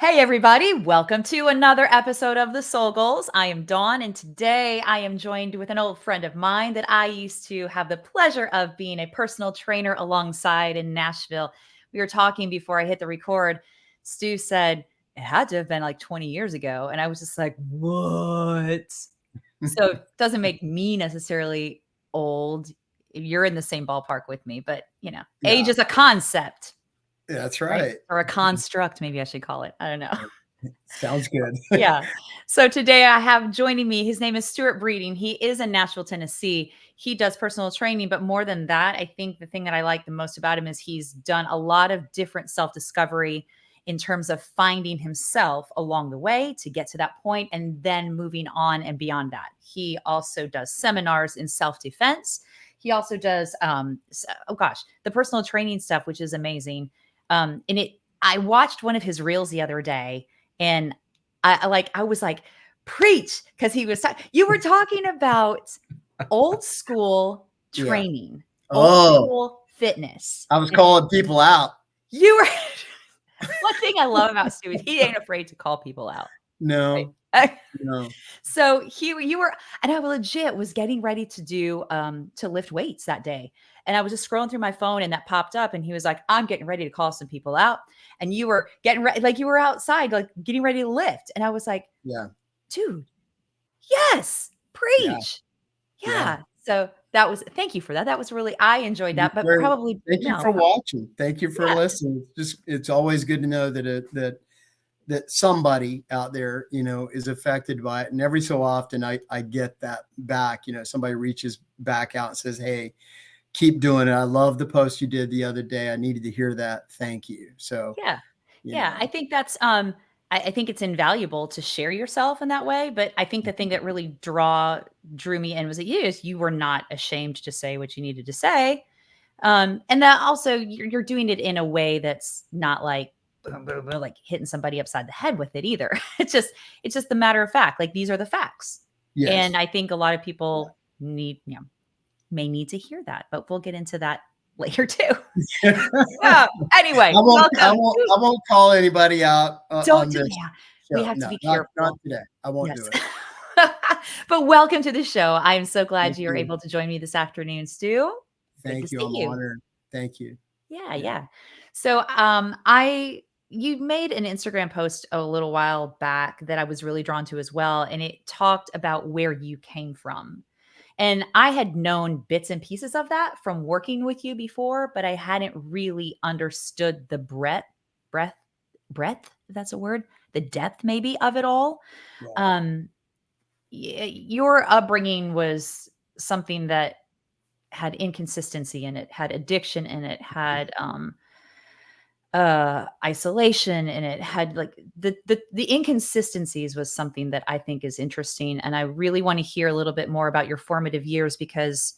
Hey, everybody. Welcome to another episode of The Soul Goals. I am Dawn, and today I am joined with an old friend of mine that I used to have the pleasure of being a personal trainer alongside in Nashville. We were talking before I hit the record. Stu said it had to have been like 20 years ago. And I was just like, what? So it doesn't make me necessarily old. You're in the same ballpark with me, but age Yeah, is a concept. that's Right? right. Or a construct, maybe I should call it. I don't know. Sounds good. Yeah. So today I have joining me, his name is Stewart Breeding. He is in Nashville, Tennessee. He does personal training, but more than that, I think the thing that I like the most about him is he's done a lot of different self-discovery in terms of finding himself along the way to get to that point and then moving on and beyond that. He also does seminars in self-defense. He also does the personal training stuff, which is amazing. I watched one of his reels the other day, and I was like, preach, because you were talking about old school Yeah. training, old Oh, school fitness. I was And calling people out. you were one thing I love about Stu is he ain't afraid to call people out. No, Right? no. So you were, and I legit was getting ready to do to lift weights that day. And I was just scrolling through my phone and that popped up and he was like, I'm getting ready to call some people out. And you were getting ready, like you were outside, like getting ready to lift. And I was like, Yeah, dude, yes, yeah, preach. yeah. Yeah. So thank you for that. That was really, I enjoyed that, but Very- probably Thank you no. for watching. Thank you for Yeah. listening. It's always good to know that somebody out there, is affected by it. And every so often I get that back, somebody reaches back out and says, hey, keep doing it. I love the post you did the other day. I needed to hear that. Thank you. So, Yeah. you Yeah. I know, think that's I think it's invaluable to share yourself in that way. But I think the thing that really drew me in was that you were not ashamed to say what you needed to say. And that also you're doing it in a way that's not like boom, boom, boom, like hitting somebody upside the head with it either. It's just the matter of fact. Like these are the facts. And yes. I think a lot of people may need to hear that, but we'll get into that later too. Yeah. Anyway, I welcome. won't call anybody out Don't on do this yeah. We show. have to No, be not careful. today. I won't do Yes. it. But welcome to the show. I am so glad Thank you're you. able to join me this afternoon, Stu. Good to Thank you. see I'm you. honored. Thank you. Yeah, Yeah. yeah. So, I you made an Instagram post a little while back that I was really drawn to as well, and it talked about where you came from. And I had known bits and pieces of that from working with you before, but I hadn't really understood the breadth, if that's a word, the depth maybe of it all. Yeah. Um, your upbringing was something that had inconsistency in it, had addiction in it, had isolation in it, had like the inconsistencies was something that I think is interesting. And I really want to hear a little bit more about your formative years because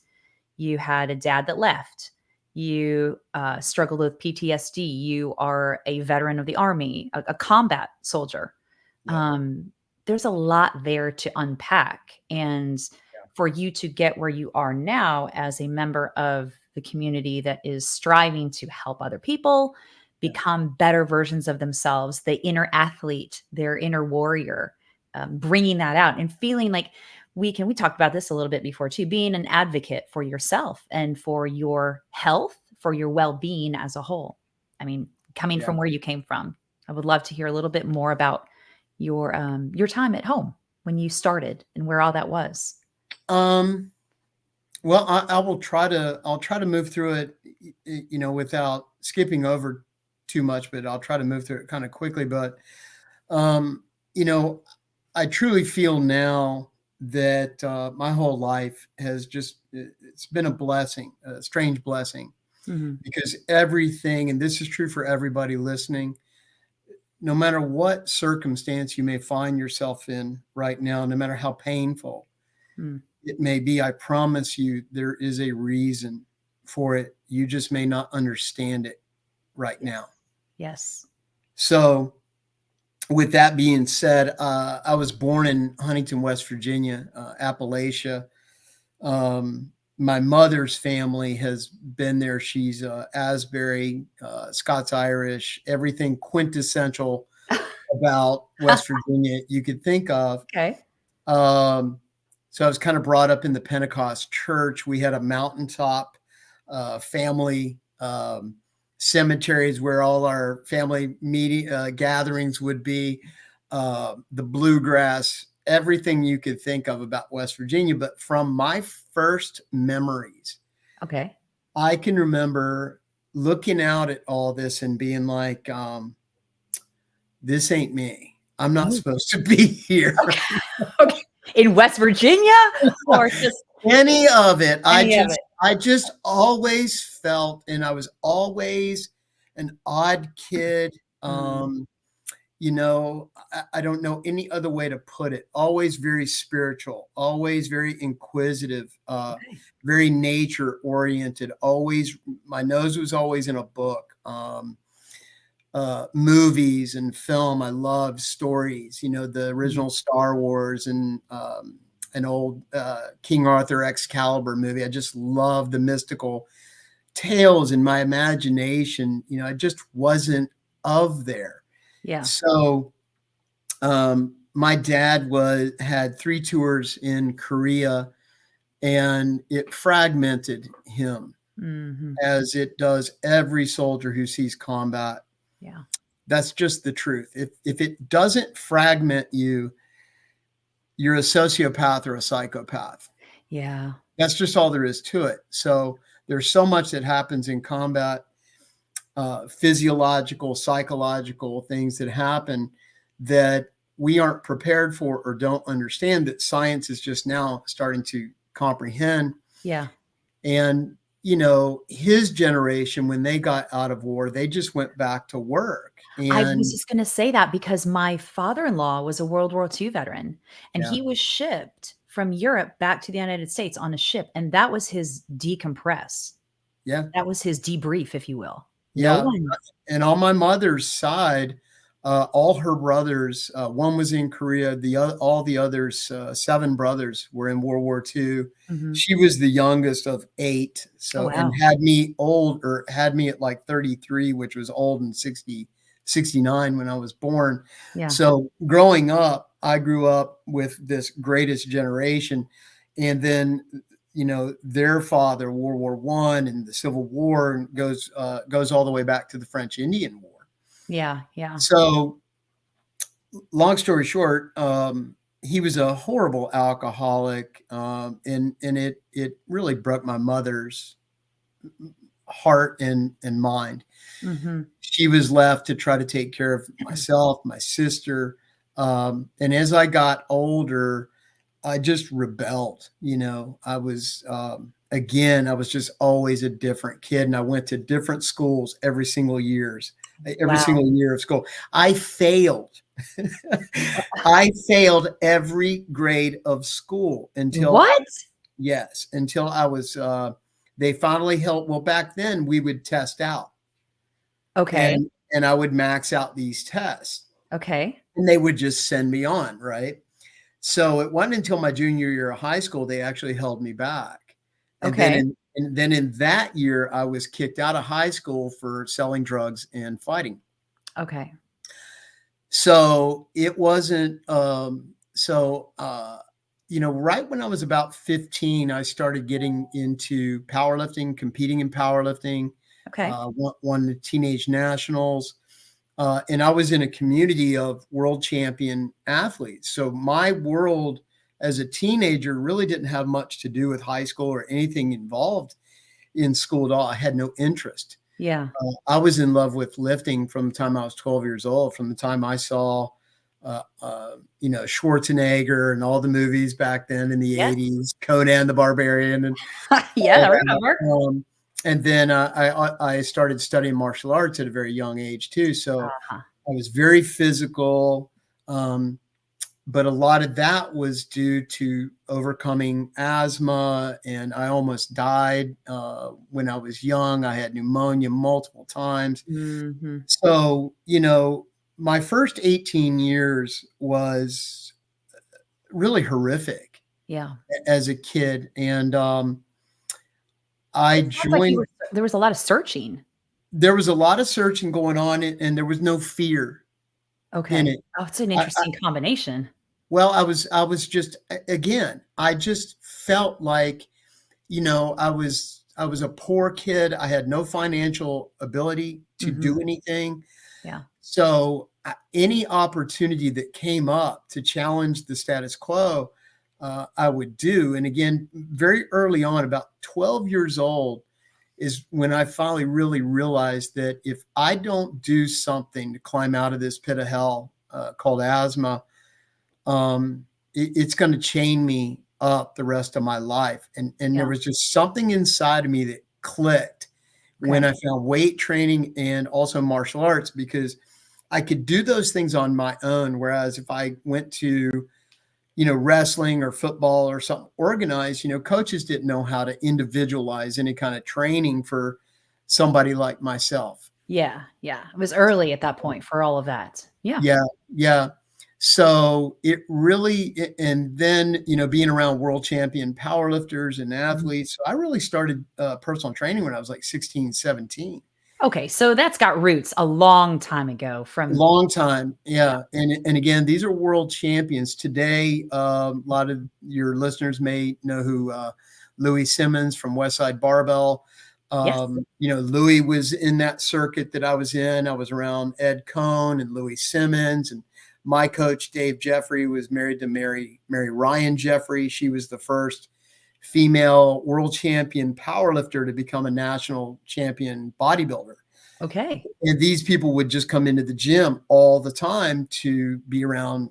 you had a dad that left. You struggled with PTSD. You are a veteran of the Army, a combat soldier. Yeah. Um, there's a lot there to unpack. And for you to get where you are now as a member of the community that is striving to help other people Yeah. become better versions of themselves, the inner athlete, their inner warrior, bringing that out and feeling like we talked about this a little bit before too, being an advocate for yourself and for your health, for your well-being as a whole. I mean, coming Yeah. from where you came from, I would love to hear a little bit more about your time at home when you started and where all that was. Um, well, I'll try to move through it, without skipping over too much, but I'll try to move through it kind of quickly. But, um, you know, I truly feel now that my whole life it's been a blessing, a strange blessing, Mhm. because everything, and this is true for everybody listening, no matter what circumstance you may find yourself in right now, no matter how painful Mm. it may be, I promise you there is a reason for it. You just may not understand it right now. Yes. So, with that being said, I was born in Huntington, West Virginia, Appalachia. My mother's family has been there. She's Asbury, Scots Irish, everything quintessential about West Virginia you could think of. Okay. So I was kind of brought up in the Pentecost church. We had a mountaintop family cemeteries where all our family meeting gatherings would be. The bluegrass, everything you could think of about West Virginia. But from my first memories, Okay. I can remember looking out at all this and being like, this ain't me. I'm not supposed to be here. Okay. In West Virginia or just Any of it. any of it? I just always felt, and I was always an odd kid. Mm. You know, I don't know any other way to put it. Always very spiritual, always very inquisitive, Okay. very nature oriented. Always, my nose was always in a book. Movies and film. I loved stories. You know, the Mhm. original Star Wars and an old King Arthur Excalibur movie. I just loved the mystical tales in my imagination. You know, I just wasn't of there. Yeah. So my dad had 3 tours in Korea, and it fragmented him Mhm. as it does every soldier who sees combat. Yeah. That's just the truth. If it doesn't fragment you, you're a sociopath or a psychopath. Yeah. That's just all there is to it. So there's so much that happens in combat, physiological, psychological things that happen that we aren't prepared for or don't understand, that science is just now starting to comprehend. Yeah. And, you know, his generation, when they got out of war, they just went back to work. I was And just gonna say that because my father-in-law was a World War II veteran, and yeah, he was shipped from Europe back to the United States on a ship, and that was his decompress. yeah, That was his debrief, if you will. No yeah. one And on my mother's side, all her brothers, one was in Korea, all the others, 7 brothers were in World War II. Mhm. She was the youngest of 8. Oh, So, and wow. had me at like 33, which was old, and 69 when I was born. Yeah. So growing up, I grew up with this greatest generation. And then, you know, their father, World War One and the Civil War, goes all the way back to the French Indian War. Yeah, yeah. So, long story short, he was a horrible alcoholic, and it really broke my mother's heart and mind. Mhm. She was left to try to take care of myself, my sister, and as I got older, I just rebelled. You know, I was again, I was just always a different kid, and I went to different schools every Wow. single year of school. I failed. I failed every grade of school What? until I was. They finally helped. Well, back then we would test out, Okay. and I would max out these tests, Okay. and they would just send me on, right? So it wasn't until my junior year of high school they actually held me back. And then Okay. in that year I was kicked out of high school for selling drugs and fighting. Okay. So it wasn't you know, right when I was about 15, I started getting into powerlifting, competing in powerlifting, Okay. won the teenage nationals. And I was in a community of world champion athletes. So my world as a teenager really didn't have much to do with high school or anything involved in school at all. I had no interest. Yeah. I was in love with lifting from the time I was 12 years old, from the time I saw, you know, Schwarzenegger and all the movies back then in the Yes. 80s, Conan the Barbarian, and Yeah, all I that. remember. And then I started studying martial arts at a very young age too. So Uh-huh. I was very physical, but a lot of that was due to overcoming asthma, and I almost died when I was young. I had pneumonia multiple times. Mhm. So, you know, my first 18 years was really horrific Yeah. as a kid. And I It sounds like you joined, were there was a lot of searching. there was a lot of searching going on, and there was no fear. in Okay. it. Oh, it's an I, interesting combination. well, I was just again, I just felt like, I was a poor kid. I had no financial ability to Mhm. do anything. Yeah. So any opportunity that came up to challenge the status quo, I would do. And again, very early on, about 12 years old, is when I finally really realized that if I don't do something to climb out of this pit of hell called asthma, it's going to chain me up the rest of my life. And there Yeah. was just something inside of me that clicked when Okay. I found weight training and also martial arts, because I could do those things on my own. Whereas if I went to, wrestling or football or something organized, coaches didn't know how to individualize any kind of training for somebody like myself. Yeah, yeah. It was early at that point for all of that. Yeah. Yeah, yeah. So it really, and then, being around world champion powerlifters and Mhm. athletes, so I really started personal training when I was like 16, 17. Okay, so that's got roots a long time ago from Long time, yeah. yeah, and again, these are world champions today. A lot of your listeners may know who Louis Simmons from Westside Barbell. Yes. Louis was in that circuit that I was in. I was around Ed Cohn and Louis Simmons, and my coach Dave Jeffrey was married to Mary Ryan Jeffrey. She was the first female world champion powerlifter to become a national champion bodybuilder. Okay. And these people would just come into the gym all the time to be around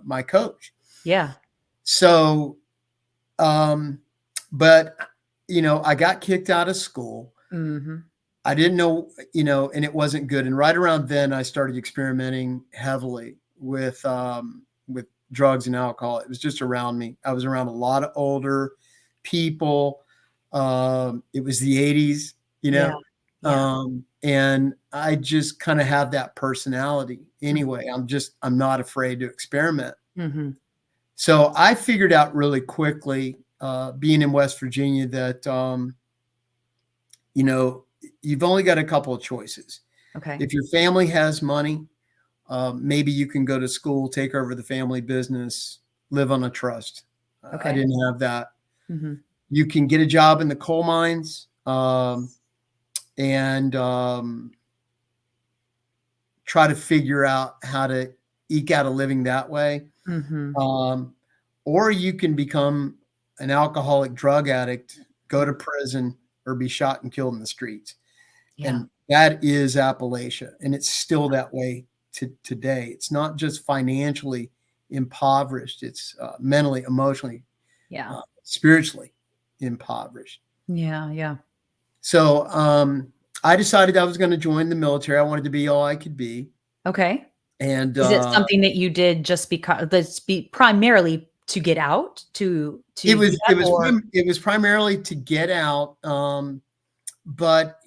my coach. Yeah. So, um, but, I got kicked out of school. Mhm. I didn't know, and it wasn't good. And right around then, I started experimenting heavily with drugs and alcohol. It was just around me. I was around a lot of older people. It was the 80s, Yeah. Yeah. and I just kind of have that personality anyway. I'm not afraid to experiment. Mhm. So I figured out really quickly, being in West Virginia, that, you know, you've only got a couple of choices. Okay. If your family has money, maybe you can go to school, take over the family business, live on a trust. I Okay. didn't have that. Mhm. You can get a job in the coal mines, and try to figure out how to eke out a living that way. Mhm. Um, or you can become an alcoholic drug addict, go to Mm. prison, or be shot and killed in the streets. Yeah. And that is Appalachia. And it's still that way to today. It's not just financially impoverished, it's mentally, emotionally, Yeah. spiritually impoverished. Yeah, yeah. So I decided I was going to join the military. I wanted to be all I could be. Okay. And Is it something that you did just because that's be primarily to get out to it do was that or it was primarily to get out. But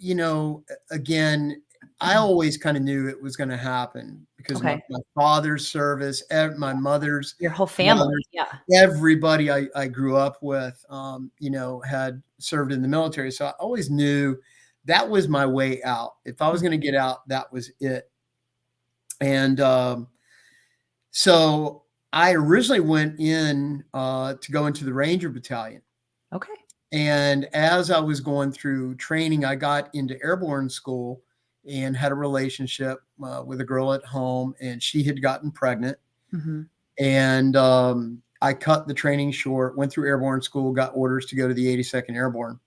again, I always kind of knew it was going to happen because okay. my father's service, my mother's Your whole family. brothers, Yeah. everybody I grew up with, had served in the military. So I always knew that was my way out. If I was going to get out, that was it. And so I originally went in to go into the Ranger Battalion. Okay. And as I was going through training, I got into airborne school and had a relationship with a girl at home, and she had gotten pregnant. Mhm. And I cut the training short, went through airborne school, got orders to go to the 82nd Airborne.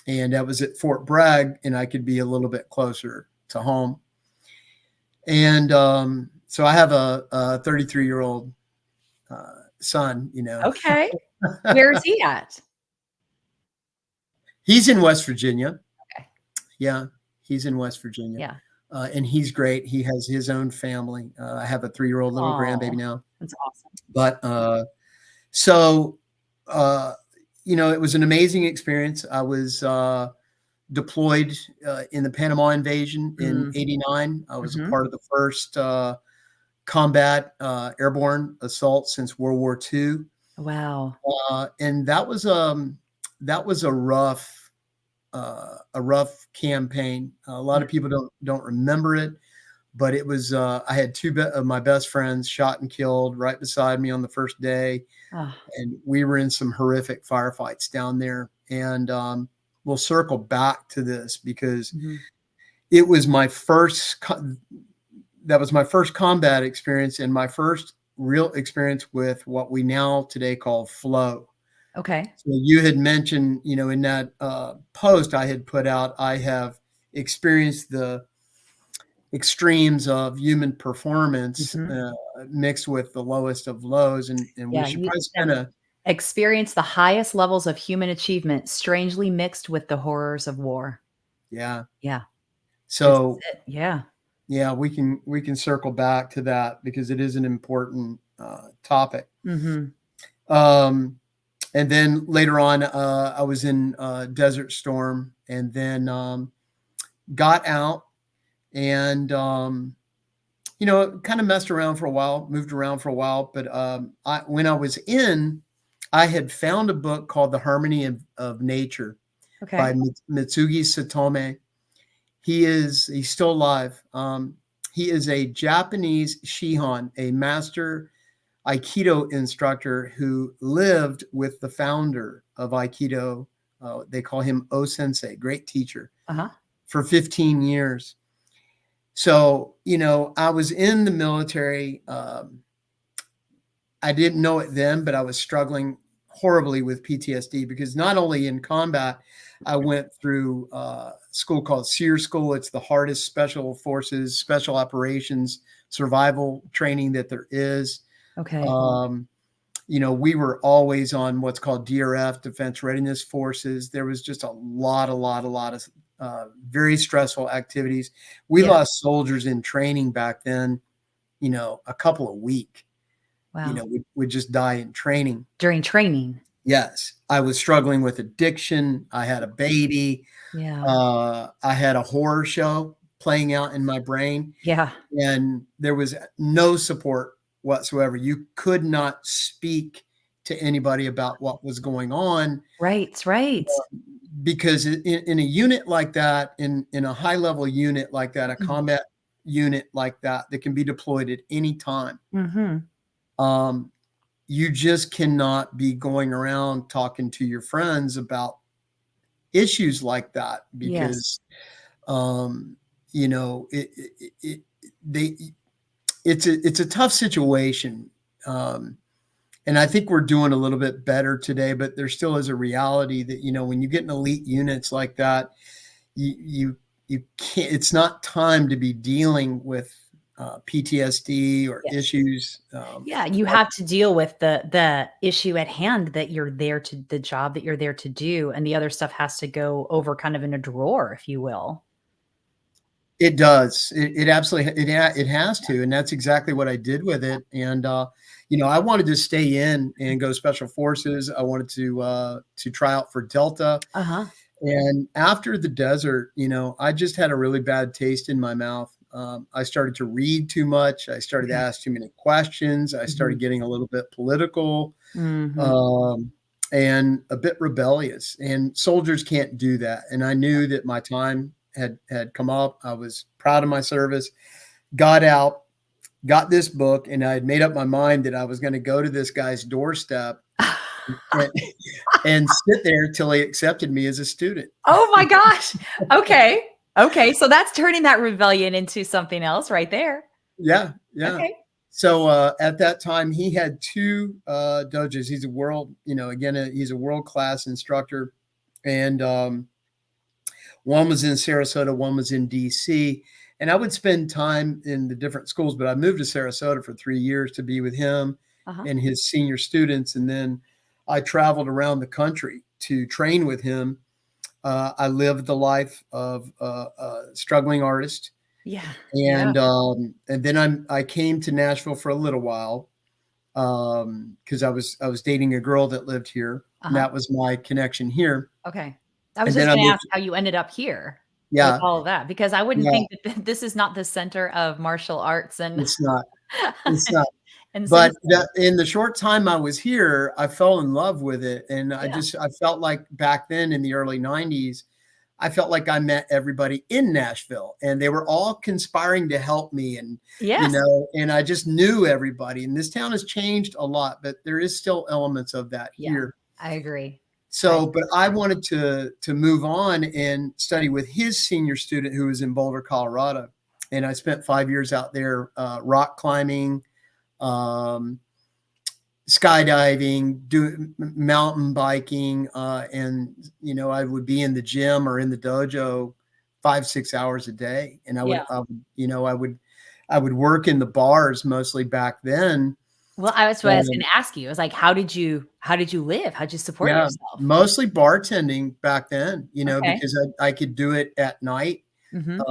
And that was at Fort Bragg, and I could be a little bit closer to home. And so I have a 33-year-old son, Okay. Where is he at? He's in West Virginia. Okay. Yeah, he's in West Virginia. Yeah. And he's great. He has his own family. I have a 3-year-old little grandbaby Oh, now. that's awesome. But so, it was an amazing experience. I was deployed in the Panama invasion in Mm. '89. I was a Mhm. part of the first combat airborne assault since World War II. Wow. And that was a rough campaign. A lot of people don't remember it, but it was, I had two of my best friends shot and killed right beside me on the first day. Oh, And we were in some horrific firefights down there. And we'll circle back to this because mhm. it was my first, that was my first combat experience and my first real experience with what we now today call flow. Okay. So you had mentioned, in that post I had put out, I have experienced the extremes of human performance Mhm. mixed with the lowest of lows, and we Yeah, should you probably have spend a experienced the highest levels of human achievement, strangely mixed with the horrors of war. yeah. Yeah, this is So it. Yeah. yeah, we can circle back to that because it is an important topic. Mhm. Um, and then later on, I was in Desert Storm, and then got out and kind of messed around for a while, moved around for a while. But when I was in, I had found a book called The Harmony of Nature by Okay. Mitsugi Satome. He's still alive. He is a Japanese Shihan, a master Aikido instructor who lived with the founder of Aikido. They call him O Sensei, great teacher, Uh-huh. for 15 years. So, I was in the military. I didn't know it then, but I was struggling horribly with PTSD because not only in combat, I went through school called SEER School. It's the hardest special forces, special operations, survival training that there is. Okay. Um, we were always on what's called DRF, Defense Readiness Forces. There was just a lot of very stressful activities. We Yeah. lost soldiers in training back then, a couple a week, Wow. would just die in training. During training. Yes. I was struggling with addiction. I had a baby. Yeah. I had a horror show playing out in my brain, Yeah. and there was no support whatsoever. You could not speak to anybody about what was going on Right, right. because in a unit like that, in a high level unit like that, a combat unit like that can be deployed at any time, Mhm. um, you just cannot be going around talking to your friends about issues like that Yes. because you know it they it's a tough situation. um, and I think we're doing a little bit better today, but there still is a reality that when you get in elite units like that, you can't. It's not time to be dealing with PTSD or Yes. issues. Yeah, you have to deal with the issue at hand that you're there to the job that you're there to do, and the other stuff has to go over kind of in a drawer, if you will. It does. It absolutely it has to, and that's exactly what I did with it. And I wanted to stay in and go special forces. I wanted to try out for Delta. Uh-huh. And after the desert, I just had a really bad taste in my mouth. I started to read too much. I started to Okay. ask too many questions. I started Mhm. getting a little bit political, Mhm. um, and a bit rebellious. And soldiers can't do that. And I knew that my time had come up. I was proud of my service. Got out, got this book, and I had made up my mind that I was going to go to this guy's doorstep and, and sit there till he accepted me as a student. Oh my gosh. Okay. Okay, so that's turning that rebellion into something else right there. Yeah, yeah. Okay. So at that time, he had two dojos. He's a he's a world class instructor, and one was in Sarasota, one was in DC. And I would spend time in the different schools, but I moved to Sarasota for 3 years to be with him Uh-huh. and his senior students. And then I traveled around the country to train with him. I lived the life of a struggling artist. Yeah. Yeah. And then I came to Nashville for a little while because I was dating a girl that lived here, and Uh-huh. that was my connection here. Okay. I was And then just I gonna moved. ask how you ended up here with Yeah, all of that, because I wouldn't yeah. think that this is not the center of martial arts and It's not. It's not. and But sensei. in the short time I was here, I fell in love with it, and Yeah. I felt like back then in the early '90s, I felt like I met everybody in Nashville, and they were all conspiring to help me, and Yes. and I just knew everybody. And this town has changed a lot, but there is still elements of that Yeah, here. I agree. So, but I wanted to move on and study with his senior student who was in Boulder, Colorado. And I spent 5 years out there, rock climbing, um, skydiving, doing mountain biking, and I would be in the gym or in the dojo 5-6 hours a day, and Yeah. I would work in the bars mostly back then. Well, I was what I was Um, gonna ask you. I was like, how did you live? How'd you support yeah, yourself? mostly bartending back then, Okay. because I could do it at night. Mhm.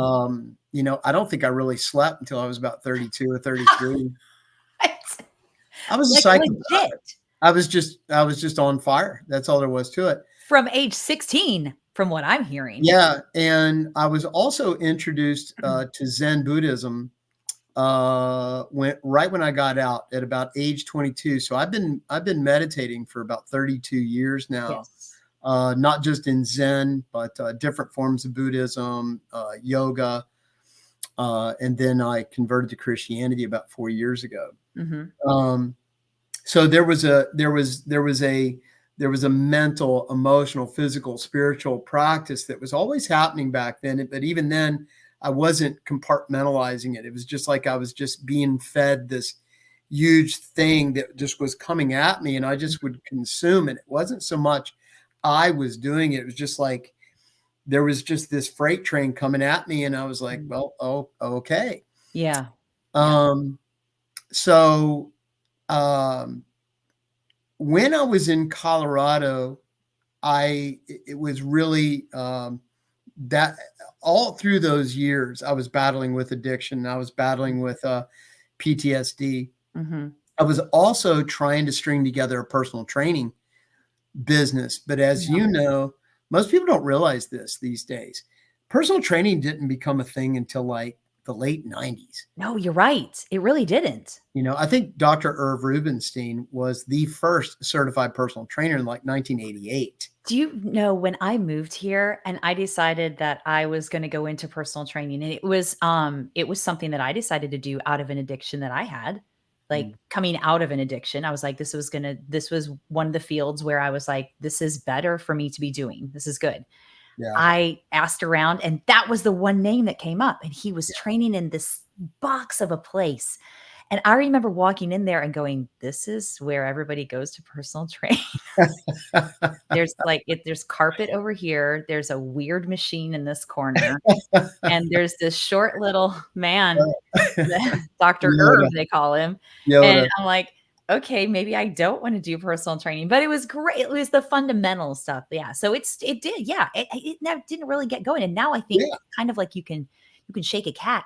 I don't think I really slept until I was about 32 or 33. I was a Like, psychopath. legit, I was just on fire. That's all there was to it. from age 16, from what I'm hearing. Yeah, and I was also introduced to Zen Buddhism when I got out at about age 22. So I've been meditating for about 32 years now. Yes. Not just in Zen, but different forms of Buddhism, yoga, and then I converted to Christianity about 4 years ago. Mhm. Um, so there was a mental, emotional, physical, spiritual practice that was always happening back then. But even then, I wasn't compartmentalizing it. It was just like I was just being fed this huge thing that just was coming at me, and I just would consume it. It wasn't so much I was doing it. It was just like there was just this freight train coming at me, and I was like, Mhm. well, oh, okay. Yeah. Yeah. Um, so um, when I was in Colorado, it was really that all through those years, I was battling with addiction. I was battling with PTSD. Mhm. I was also trying to string together a personal training business. But as Yeah. you know, most people don't realize this these days. Personal training didn't become a thing until like the late 90s. No, you're right. It really didn't. I think Dr. Irv Rubinstein was the first certified personal trainer in like 1988. Do you know when I moved here and I decided that I was gonna go into personal training, and it was something that I decided to do out of an addiction that I had, like, Mm, coming out of an addiction, I was like, this was one of the fields where I was like, "This is better for me to be doing. This is good." yeah. I asked around, and that was the one name that came up, and he was Yeah. training in this box of a place, and I remember walking in there and going, "This is where everybody goes to personal train." There's carpet over here, there's a weird machine in this corner, and there's this short little man, Doctor Yoda, Irv, they call him, and Yoda. I'm like, "Okay, maybe I don't wanna do personal training," but it was great. It was the fundamental stuff, yeah, so it did, yeah, it now didn't really get going, and now I think Yeah. kind of like you can shake a cat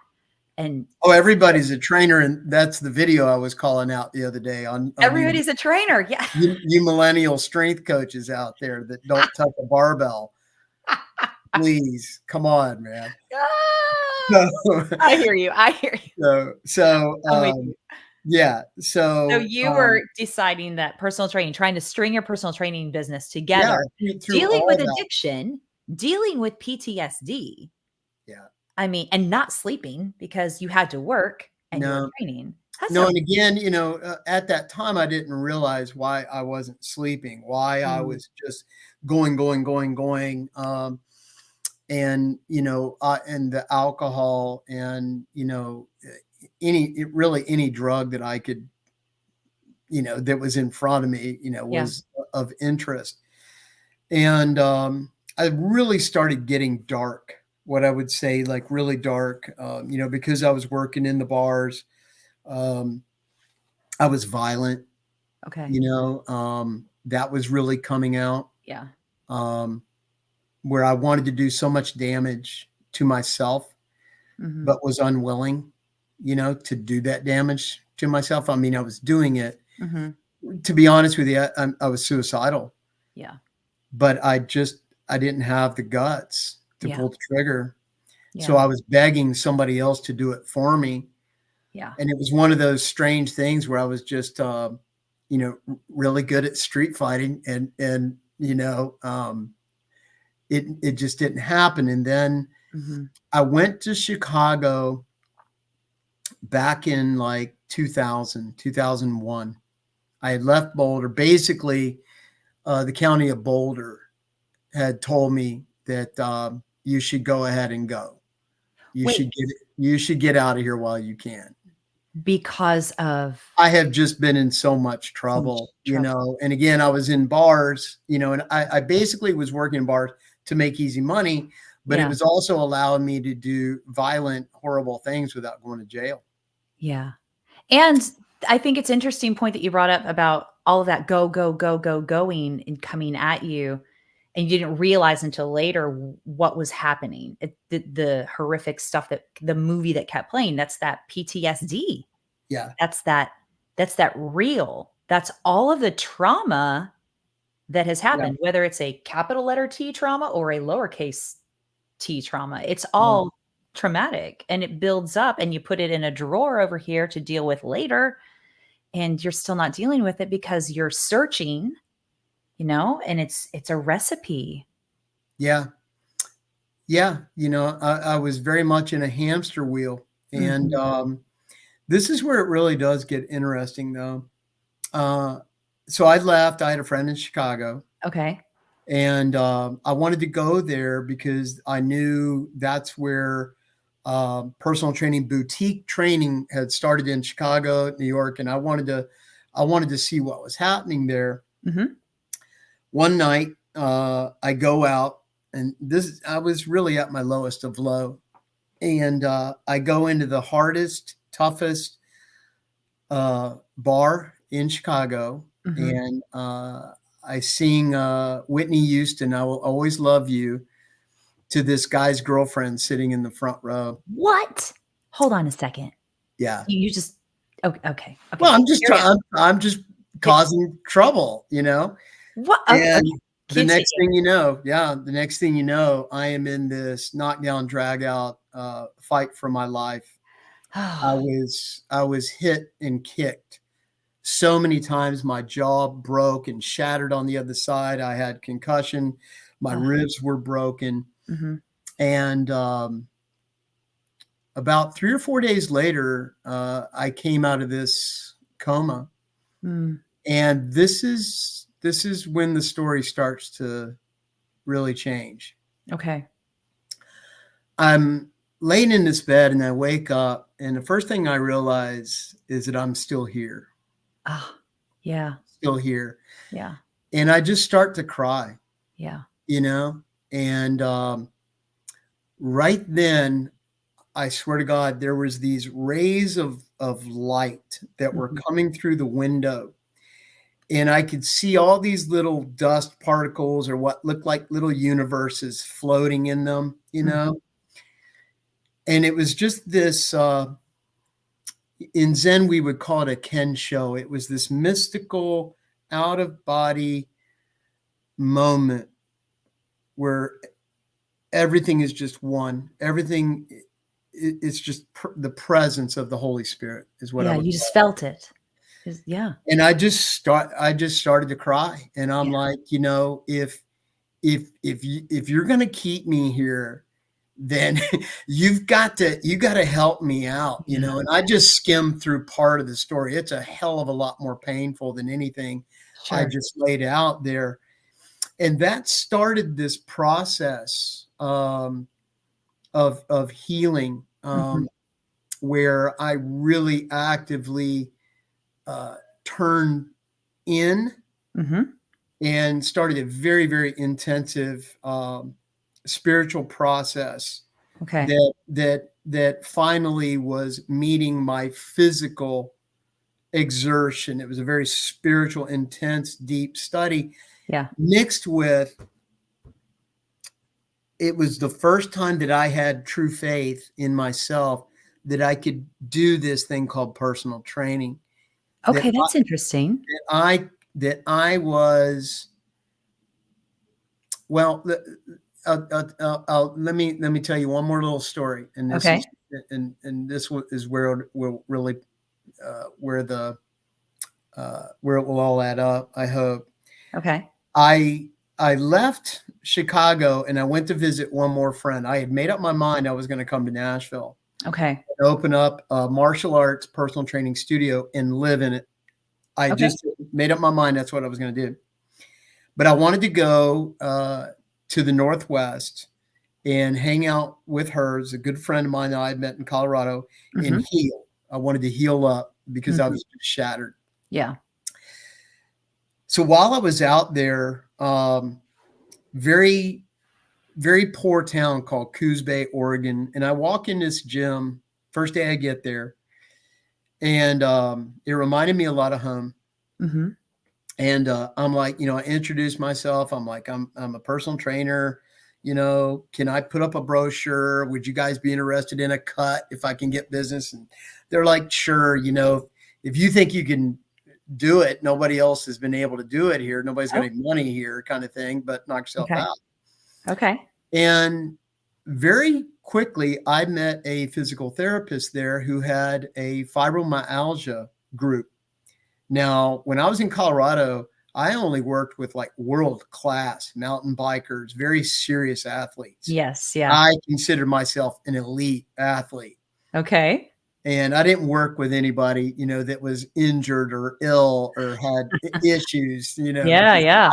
and Oh, everybody's a trainer, and that's the video I was calling out the other day on everybody's a trainer, yeah. you millennial strength coaches out there that don't touch a barbell. Please, come on, man. Ah, So I hear you, I hear you. so so, I'm with you. yeah, So so, you were deciding that personal training, trying to string your personal training business yeah, together, through dealing all with that. addiction, dealing with PTSD. Yeah. I mean, and not sleeping because you had to work and you were No, training. That's no, a and again, at that time, I didn't realize why I wasn't sleeping, why I mm, was just going, going, going, going, and the alcohol and, any drug that I could, that was in front of me, yeah. was of interest. And, I really started getting dark, what I would say, like, really dark, because I was working in the bars, um, I was violent, Okay. that was really coming out, Yeah. um, where I wanted to do so much damage to myself, Mhm. but was unwilling, to do that damage to myself. I mean, I was doing it. Mhm. To be honest with you, I was suicidal, Yeah. but I didn't have the guts to Yeah. pull the trigger. So Yeah. I was begging somebody else to do it for me. Yeah. And it was one of those strange things where I was just, really good at street fighting and, it just didn't happen. And then Mhm. I went to Chicago back in like 2000, 2001. I had left Boulder. Basically, the county of Boulder had told me that you should go ahead and go. Wait, You should get out of here while you can. because of I have just been in so much so much trouble, trouble. and again, I was in bars, and I basically was working in bars to make easy money, but it Yeah. was also allowing me to do violent, horrible things without going to jail. Yeah. And I think it's interesting point that you brought up about all of that go, go, go, go, going and coming at you. And you didn't realize until later what was happening. The horrific stuff that the movie that kept playing, that's that PTSD. Yeah, That's that that's that real. That's all of the trauma that has yeah, happened, whether it's a capital letter T trauma or a lowercase T trauma. It's yeah, all traumatic and it builds up and you put it in a drawer over here to deal with later and you're still not dealing with it because you're searching, and it's a recipe. yeah, yeah. I was very much in a hamster wheel, and Mhm. this is where it really does get interesting, though. Uh, so I left. I had a friend in Chicago. Okay. And I wanted to go there because I knew that's where personal training, boutique training had started in Chicago, New York, and I wanted to see what was happening there. Mhm. One night, I go out, and I was really at my lowest of low, and I go into the hardest, toughest bar in Chicago, Mhm. and I sing Whitney Houston, "I Will Always Love You," to this guy's girlfriend sitting in the front row. What? Hold on a second. Yeah. You just okay, okay, Well, okay. Carry on. I'm just It causing trouble, what? Okay. and Continue. the next thing you know, I am in this knockdown, drag out fight for my life. I was hit and kicked so many times. My jaw broke and shattered on the other side. I had concussion. My Oh, ribs were broken. mhm. And about 3 or 4 days later, I came out of this coma. Mm, And this is when the story starts to really change. okay. I'm laying in this bed and I wake up, and the first thing I realize is that I'm still here, Ah, yeah, still here. yeah, And I just start to cry, yeah. you know? And right then, I swear to God, there was these rays of light that were Mhm, coming through the window, and I could see all these little dust particles or what looked like little universes floating in them, mhm, and it was just this, in Zen, we would call it a Kensho. It was this mystical, out of body moment where everything is just one. Everything, it's just the presence of the Holy Spirit is what I yeah, would you just felt it. Yeah, And I just started to cry, and I'm yeah, like, if you're gonna keep me here, then you gotta help me out, yeah, and I just skimmed through part of the story. It's a hell of a lot more painful than anything I sure. just laid out there, and that started this process, of healing, Mhm, where I really actively, uh, turned in mhm, and started a very, very intensive spiritual process okay, that finally was meeting my physical exertion. It was a very spiritual, intense, deep study yeah, mixed with it was the first time that I had true faith in myself that I could do this thing called personal training. That okay, that's interesting. I that I was well. Let me tell you one more little story, and this Okay, is and this is where it will really where it will all add up. I hope okay, I I left Chicago and I went to visit one more friend. I had made up my mind I was going to come to Nashville Okay. and open up a martial arts personal training studio and live in it. I Okay. just made up my mind that's what I was going to do. But I wanted to go to the Northwest and hang out with her as a good friend of mine that I had met in Colorado and heal. I wanted to heal up because I was shattered. Yeah. So while I was out there, very, very poor town called Coos Bay, Oregon, and I walk in this gym first day I get there, and it reminded me a lot of home. And I'm like, I introduced myself. I'm like, I'm a personal trainer. Can I put up a brochure? Would you guys be interested in a cut if I can get business? And they're like, sure. If you think you can do it, nobody else has been able to do it here. Nobody's got any money here, kind of thing. But knock yourself out. Okay. And very quickly, I met a physical therapist there who had a fibromyalgia group. Now, when I was in Colorado, I only worked with like world-class mountain bikers, very serious athletes. Yes. Yeah. I consider myself an elite athlete. Okay. And I didn't work with anybody, that was injured or ill or had issues, Yeah. Yeah.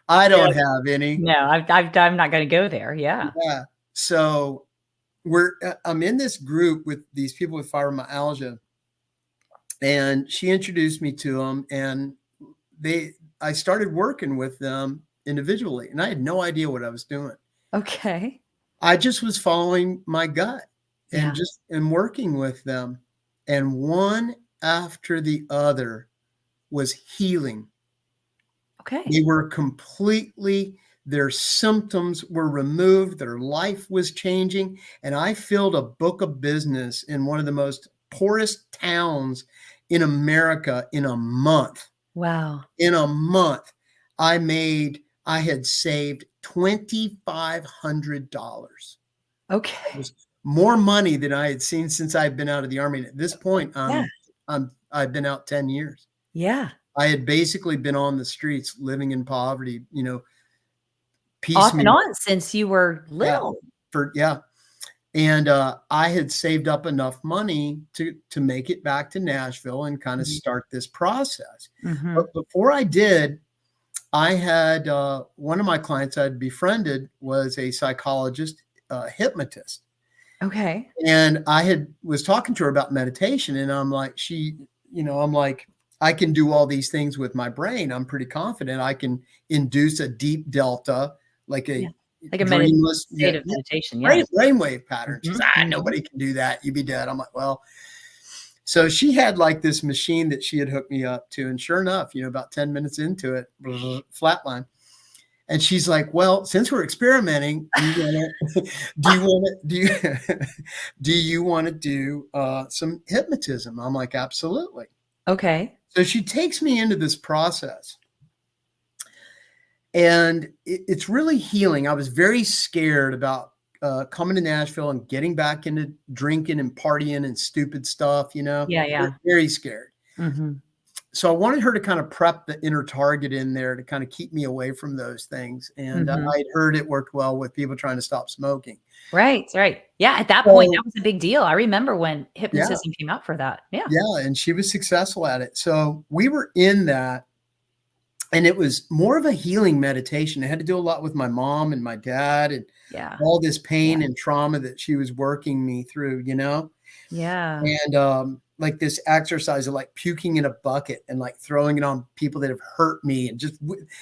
I don't have any. No, I'm not going to go there. Yeah. Yeah. So I'm in this group with these people with fibromyalgia. And she introduced me to them, and I started working with them individually, and I had no idea what I was doing. Okay. I just was following my gut and working with them. And one after the other was healing. Okay. They were their symptoms were removed. Their life was changing. And I filled a book of business in one of the most poorest towns in America in a month. Wow. In a month, I had saved $2,500. Okay. It was more money than I had seen since I'd been out of the Army. And at this point, I've been out 10 years. Yeah. I had basically been on the streets living in poverty, off and on since you were little. And I had saved up enough money to make it back to Nashville and kind of start this process. But before I did, I had one of my clients I'd befriended was a psychologist, hypnotist. Okay. And I was talking to her about meditation, and I'm like, I'm like, I can do all these things with my brain. I'm pretty confident I can induce a deep delta, like a dreamless state of meditation. Yeah. Brainwave pattern. She's nobody can do that. You'd be dead. I'm like, well, so she had like this machine that she had hooked me up to. And sure enough, about 10 minutes into it, flatline. And she's like, well, since we're experimenting, do you want to do some hypnotism? I'm like, absolutely. Okay. So she takes me into this process. And it's really healing. I was very scared about coming to Nashville and getting back into drinking and partying and stupid stuff, Yeah. Very scared. So I wanted her to kind of prep the inner target in there to kind of keep me away from those things. And I'd heard it worked well with people trying to stop smoking. Right. Yeah. At that point, that was a big deal. I remember when hypnotism came out for that. Yeah. Yeah. And she was successful at it. So we were in that. And it was more of a healing meditation. I had to do a lot with my mom and my dad and all this pain and trauma that she was working me through, Yeah. And like this exercise of like puking in a bucket and like throwing it on people that have hurt me and just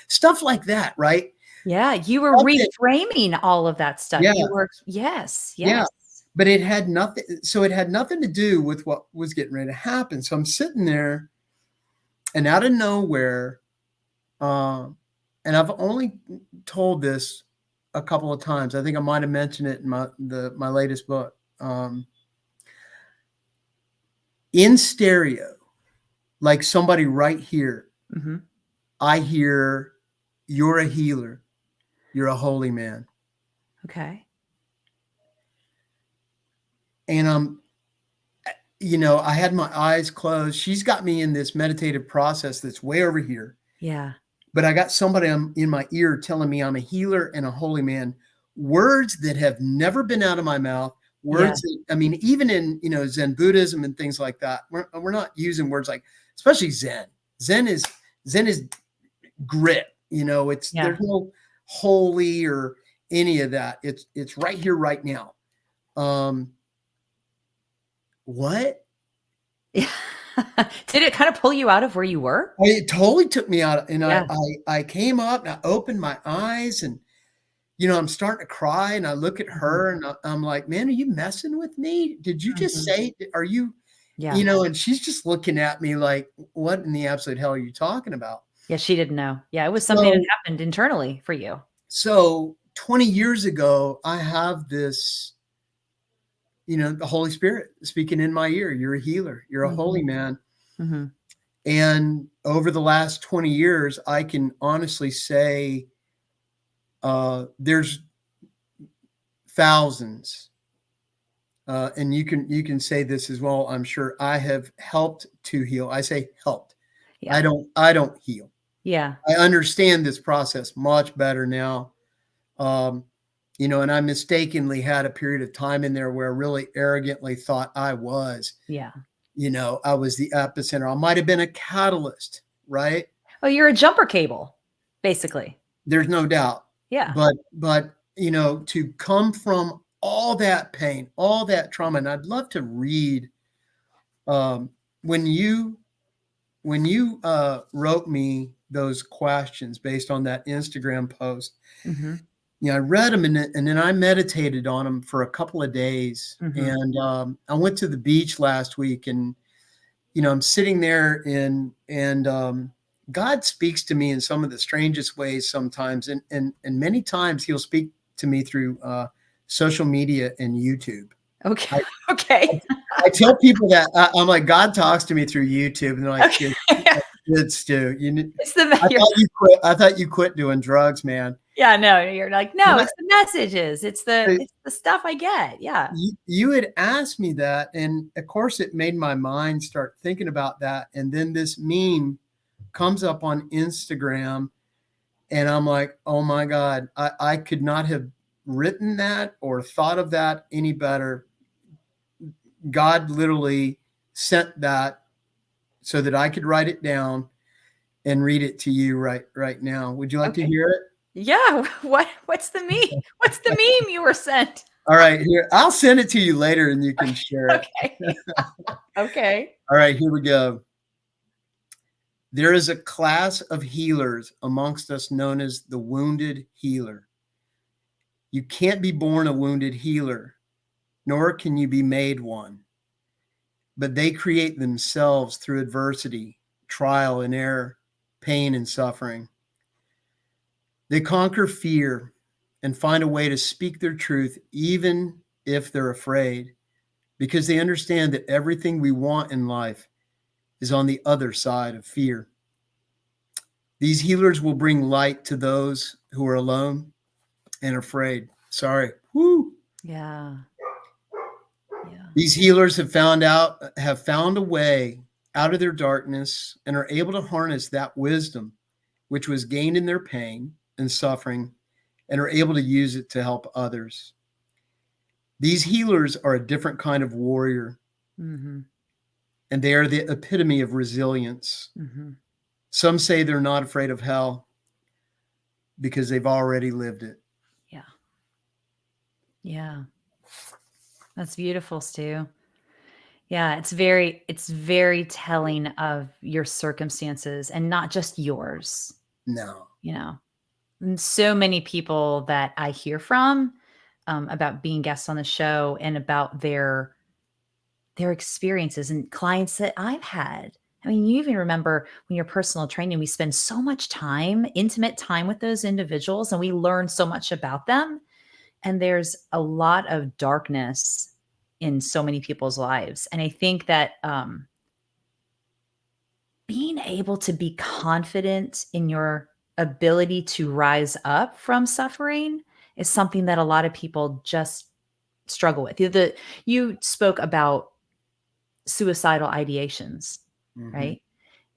stuff like that. Right. Yeah. You were reframing all of that stuff. Yeah. Yes. Yeah. But it had nothing. So it had nothing to do with what was getting ready to happen. So I'm sitting there and out of nowhere, and I've only told this a couple of times. I think I might have mentioned it in my latest book. In stereo, like somebody right here, I hear, "You're a healer. You're a holy man." Okay. And I had my eyes closed. She's got me in this meditative process that's way over here. Yeah. but I got somebody in my ear telling me I'm a healer and a holy man, words that have never been out of my mouth. Yeah. Words that, I mean, even in, Zen Buddhism and things like that, we're not using words like, especially Zen. Zen is grit. Yeah. There's no holy or any of that. It's right here, right now. What? Yeah. Did it kind of pull you out of where you were? It totally took me out, and Yeah. I came up and I opened my eyes, and I'm starting to cry, and I look at Mhm. her and I'm like, "Man, are you messing with me? Did you just Mhm. say, are you?" Yeah. And she's just looking at me like, "What in the absolute hell are you talking about?" Yeah, she didn't know. Yeah, it was something that So happened internally for you. so 20 years ago, I have this, the Holy Spirit speaking in my ear. You're a healer. You're a Mhm. holy man. Mhm. And over the last 20 years, I can honestly say there's thousands, and you can say this as well. I'm sure I have helped to heal. I say helped. Yeah. I don't heal. Yeah. I understand this process much better now. Um, and I mistakenly had a period of time in there where I really arrogantly thought I was. Yeah. I was the epicenter. I might have been a catalyst, right? Oh, you're a jumper cable, basically. There's no doubt. Yeah. But to come from all that pain, all that trauma, and I'd love to read um, when you wrote me those questions based on that Instagram post. Mhm. I read them, and then I meditated on them for a couple of days. Mhm. And I went to the beach last week, and I'm sitting there and God speaks to me in some of the strangest ways sometimes, and many times He'll speak to me through social media and YouTube. Okay. I, Okay. I tell people that I'm like, God talks to me through YouTube, and they're like, Okay. Good, Stu. It's the I you're thought you quit. I thought you quit doing drugs, man. yeah, no, you're like, But "No, it's the messages. It's the stuff I get." Yeah. you had asked me that, and of course, it made my mind start thinking about that. And then this meme comes up on Instagram, and I'm like, oh my God, I could not have written that or thought of that any better. God literally sent that so that I could write it down and read it to you right now. Would you like to Okay. hear it? Yeah. What's the meme? What's the meme you were sent? All right, here. I'll send it to you later and you can share it. Okay. Okay. All right, here we go. There is a class of healers amongst us known as the wounded healer. You can't be born a wounded healer, nor can you be made one, but they create themselves through adversity, trial and error, pain and suffering. They conquer fear and find a way to speak their truth, even if they're afraid, because they understand that everything we want in life is on the other side of fear. These healers will bring light to those who are alone and afraid. Sorry. Woo. Yeah. Yeah. These healers have found a way out of their darkness and are able to harness that wisdom which was gained in their pain and suffering and are able to use it to help others. These healers are a different kind of warrior, Mhm. and they are the epitome of resilience. Mhm. Some say they're not afraid of hell because they've already lived it. Yeah. Yeah. That's beautiful, Stu. Yeah, it's very telling of your circumstances and not just yours, No. you know? And so many people that I hear from, about being guests on the show and about their experiences and clients that I've had. I mean, you even remember when you're personal training, we spend so much time, intimate time with those individuals, and we learn so much about them. And there's a lot of darkness in so many people's lives. And I think that being able to be confident in your ability to rise up from suffering is something that a lot of people just struggle with. You spoke about suicidal ideations, Mhm. right?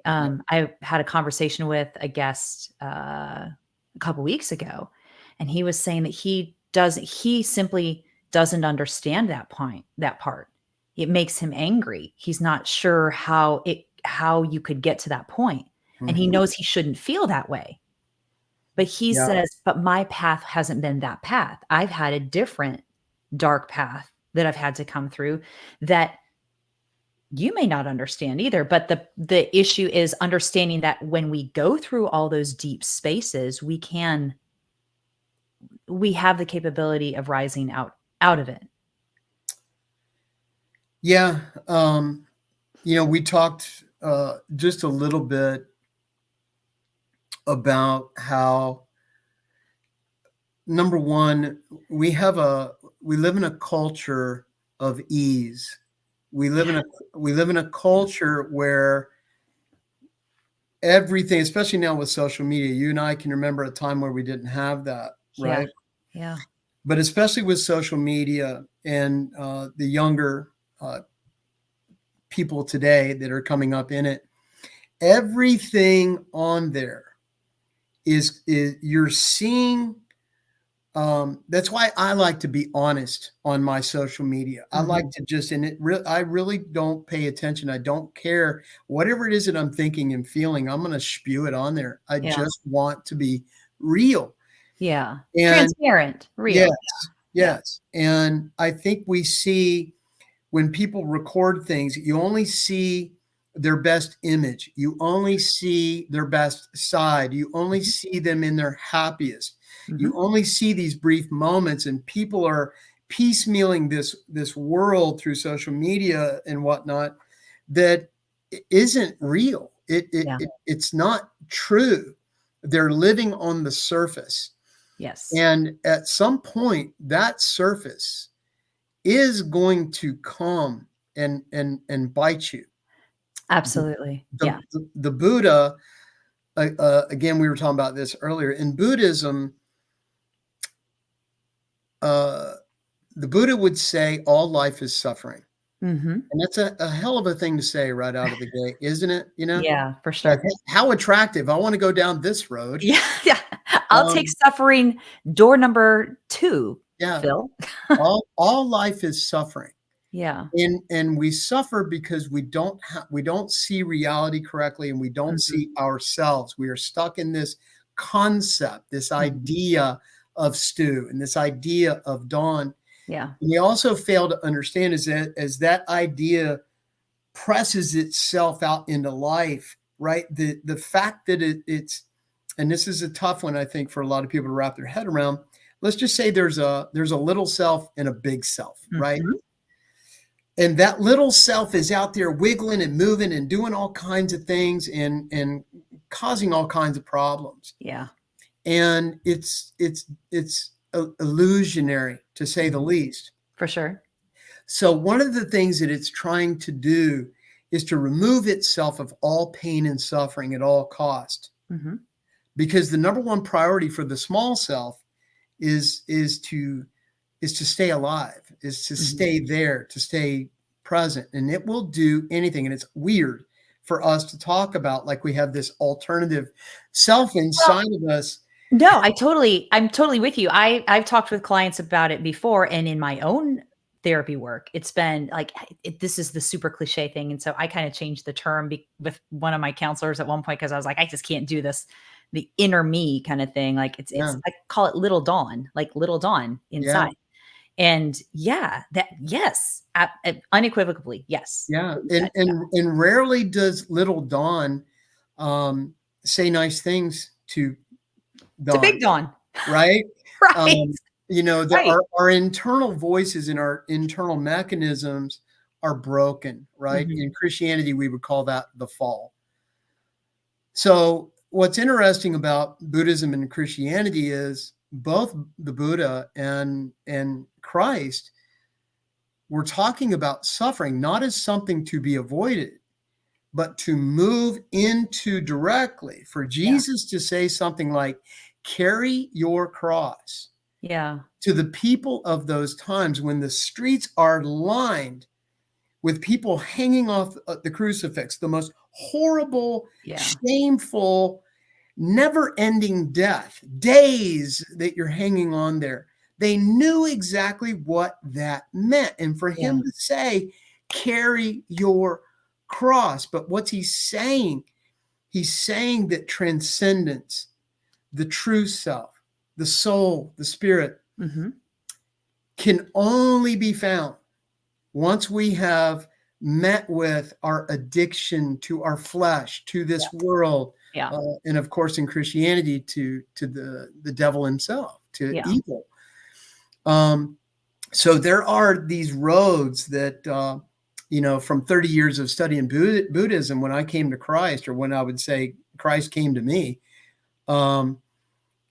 I had a conversation with a guest a couple weeks ago, and he was saying that he simply doesn't understand that part. It makes him angry. He's not sure how you could get to that point. And he Mhm. knows he shouldn't feel that way. But he Yeah. says, but my path hasn't been that path. I've had a different dark path that I've had to come through that you may not understand either. But the issue is understanding that when we go through all those deep spaces, we have the capability of rising out of it. Yeah. We talked just a little bit about how, number one, we live in a culture of ease. We live in Yeah. a culture where everything, especially now with social media, you and I can remember a time where we didn't have that, Yeah. right? Yeah. But especially with social media and the younger people today that are coming up in it, everything on there is you're seeing. That's why I like to be honest on my social media. I like Mhm. to I really don't pay attention. I don't care whatever it is that I'm thinking and feeling. I'm going to spew it on there. I Yeah. just want to be real. Yeah. And Transparent, yes, real. Yeah. yes. And I think we see when people record things, you only see their best image. You only see their best side. You only Mhm. see them in their happiest. You Mhm. only see these brief moments, and people are piecemealing this world through social media and whatnot that isn't real. Yeah. It's not true. They're living on the surface. Yes. And at some point, that surface is going to come and bite you. The Absolutely. Yeah. the Buddha, again, we were talking about this earlier. In Buddhism, uh, the Buddha would say all life is suffering. Mhm. And that's a hell of a thing to say right out of the gate, isn't it? Yeah, for Like, sure. "Hey, how attractive. I want to go down this road." Yeah, yeah. I'll take Um, suffering door number 2, yeah, Phil. all life is suffering. Yeah. And we suffer because we don't see reality correctly, and we don't Mhm. see ourselves. We are stuck in this concept, this Mhm. idea of Stu and this idea of Dawn. Yeah. And we also fail to understand is that as that idea presses itself out into life, right? The fact that it's, and this is a tough one, I think, for a lot of people to wrap their head around. Let's just say there's a little self and a big self, right? Mhm. And that little self is out there wiggling and moving and doing all kinds of things and causing all kinds of problems. Yeah. And it's illusionary, to say the Mhm. least. For sure. So one of the things that it's trying to do is to remove itself of all pain and suffering at all cost, Mhm. because the number one priority for the small self is is to is to stay alive, is to Mhm. stay there, to stay present. And it will do anything. And it's weird for us to talk about like we have this alternative self Well, inside of us. no, I'm totally with you. I've talked with clients about it before, and in my own therapy work, it's been like this is the super cliche thing, and so I kind of changed the term with one of my counselors at one point because I was like, I just can't do this, the inner me kind of thing. Like it's Yeah. I call it little dawn, like little dawn Yeah. inside. And yeah, that yes, unequivocally, yes. Yeah. What you And said, yeah. rarely does little Dawn um, say nice things to It's a big Dawn, dawn. right? Right. Um, Right. our internal voices and our internal mechanisms are broken, right? Mhm. In Christianity, we would call that the fall. So what's interesting about Buddhism and Christianity is both the Buddha and Christ were talking about suffering not as something to be avoided, but to move into directly. For Yeah. Jesus to say something like, carry your cross, Yeah. to the people of those times when the streets are lined with people hanging off the crucifix, the most horrible, Yeah. shameful, never-ending death, days that you're hanging on there. They knew exactly what that meant. And for Yeah. him to say, carry your cross. But what's he saying? He's saying that transcendence, the true self, the soul, the spirit, can only be found once we have met with our addiction to our flesh, to this world, Yeah. and of course in Christianity to the devil himself, to Yeah. evil. So there are these roads that from 30 years of studying Buddhism, when I came to Christ, or when I would say Christ came to me,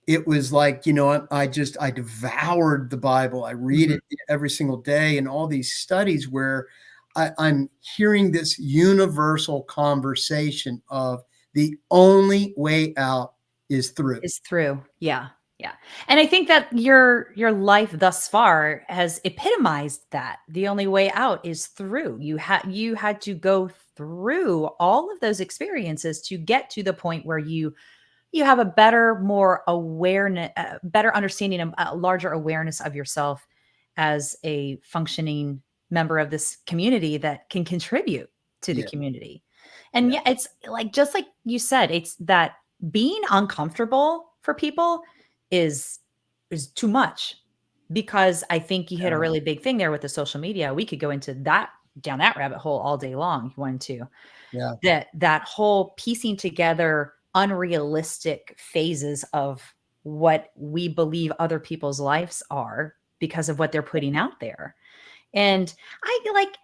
it was like, I devoured the Bible. I read it every single day, and all these studies where I'm hearing this universal conversation of the only way out is through. Is through. Yeah. Yeah. And I think that your life thus far has epitomized that. The only way out is through. You had to go through all of those experiences to get to the point where you have a better, more awareness, better understanding, a larger awareness of yourself as a functioning member of this community that can contribute to the Yeah. community. And Yeah. yeah, it's like, just like you said, it's that being uncomfortable for people is too much, because I think you hit a really big thing there with the social media. We could go into that, down that rabbit hole all day long if you wanted to. Yeah. That whole piecing together unrealistic phases of what we believe other people's lives are because of what they're putting out there. And I like,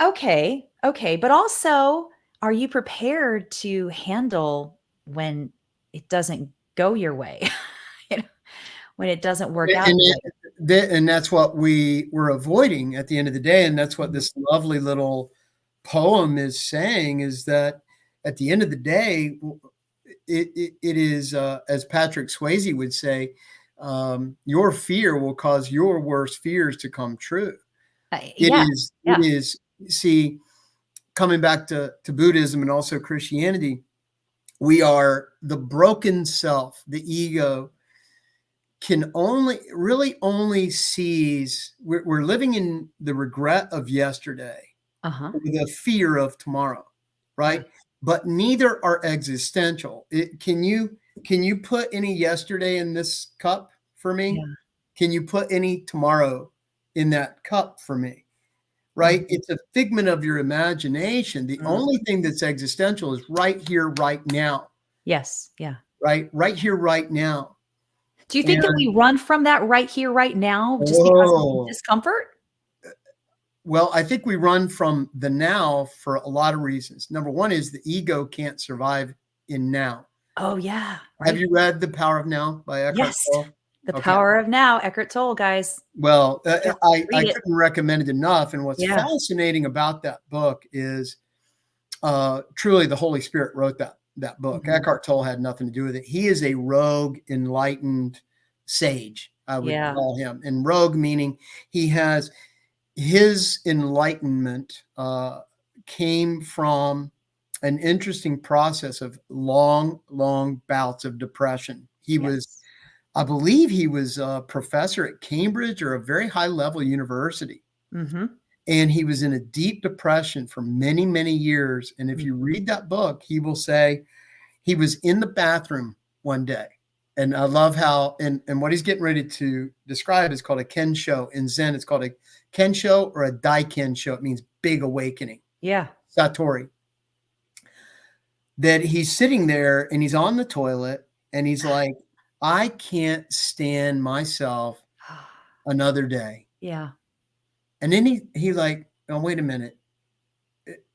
okay, but also, are you prepared to handle when it doesn't go your way? You know, when it doesn't work out And, the way. and that's what we were avoiding at the end of the day. And that's what this lovely little poem is saying, is that at the end of the day, it is, as Patrick Swayze would say, your fear will cause your worst fears to come true. Yeah. It is, see, coming back to Buddhism and also Christianity, we are the broken self, the ego can only sees, we're living in the regret of yesterday, Uh-huh. the fear of tomorrow, Yeah. right? But neither are existential. Can you put any yesterday in this cup for me? Yeah. Can you put any tomorrow in that cup for me? Right? Mhm. It's a figment of your imagination. The Mm. only thing that's existential is right here, right now, Yes. Yeah. right? Right here, right now. Do you think that we And run from that right here, right now, just because of the oh, discomfort? well, I think we run from the now for a lot of reasons. Number one is the ego can't survive in now. Oh, yeah, Have right? you read The Power of Now by Eckhart Yes. Tolle? The Okay. Power of Now, Eckhart Tolle, guys. Well, Yeah, I read it. couldn't recommend it enough. And what's Yeah. fascinating about that book is truly the Holy Spirit wrote that book. Mhm. Eckhart Tolle had nothing to do with it. He is a rogue, enlightened sage, I would Yeah. call him. And rogue meaning he has his enlightenment came from an interesting process of long bouts of depression. Yes. I believe he was a professor at Cambridge or a very high level university. Mhm. And he was in a deep depression for many years. And if you Mhm. read that book, he will say he was in the bathroom one day. And I love how, and what he's getting ready to describe is called a kensho. In Zen, it's called a kensho or a daikensho. It means big awakening. Yeah. Satori. That he's sitting there and he's on the toilet and he's like, I can't stand myself another day. Yeah. And then he like, oh, wait a minute.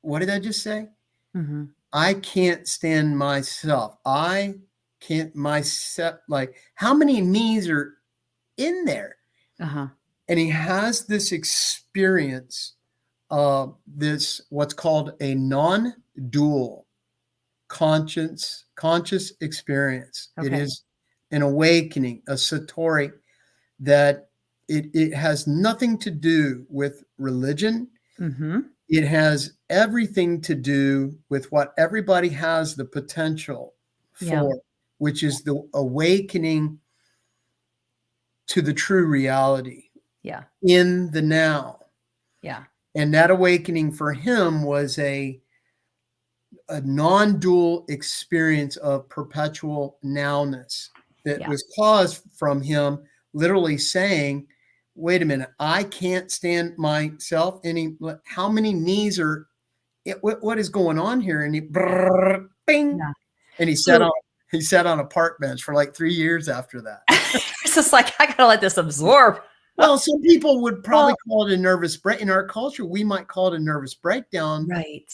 What did I just say? Mhm. I can't stand myself. I can't myself. Like, how many me's are in there? Uh-huh. And he has this experience of this, what's called a non-dual conscious experience. It Okay. is an awakening, a satori, that it has nothing to do with religion. Mhm. It has everything to do with what everybody has the potential Yeah. for, which is the awakening to the true reality Yeah. in the now. Yeah. And that awakening for him was a non-dual experience of perpetual nowness that Yeah. was caused from him literally saying, wait a minute, I can't stand myself any. How many knees are, what is going on here? And he, brrr, bing, Yeah. and So he sat on a park bench for like 3 years after that. it's just like, I gotta let this absorb. Well, some people would probably Well, call it a nervous break. In our culture, we might call it a nervous breakdown. right.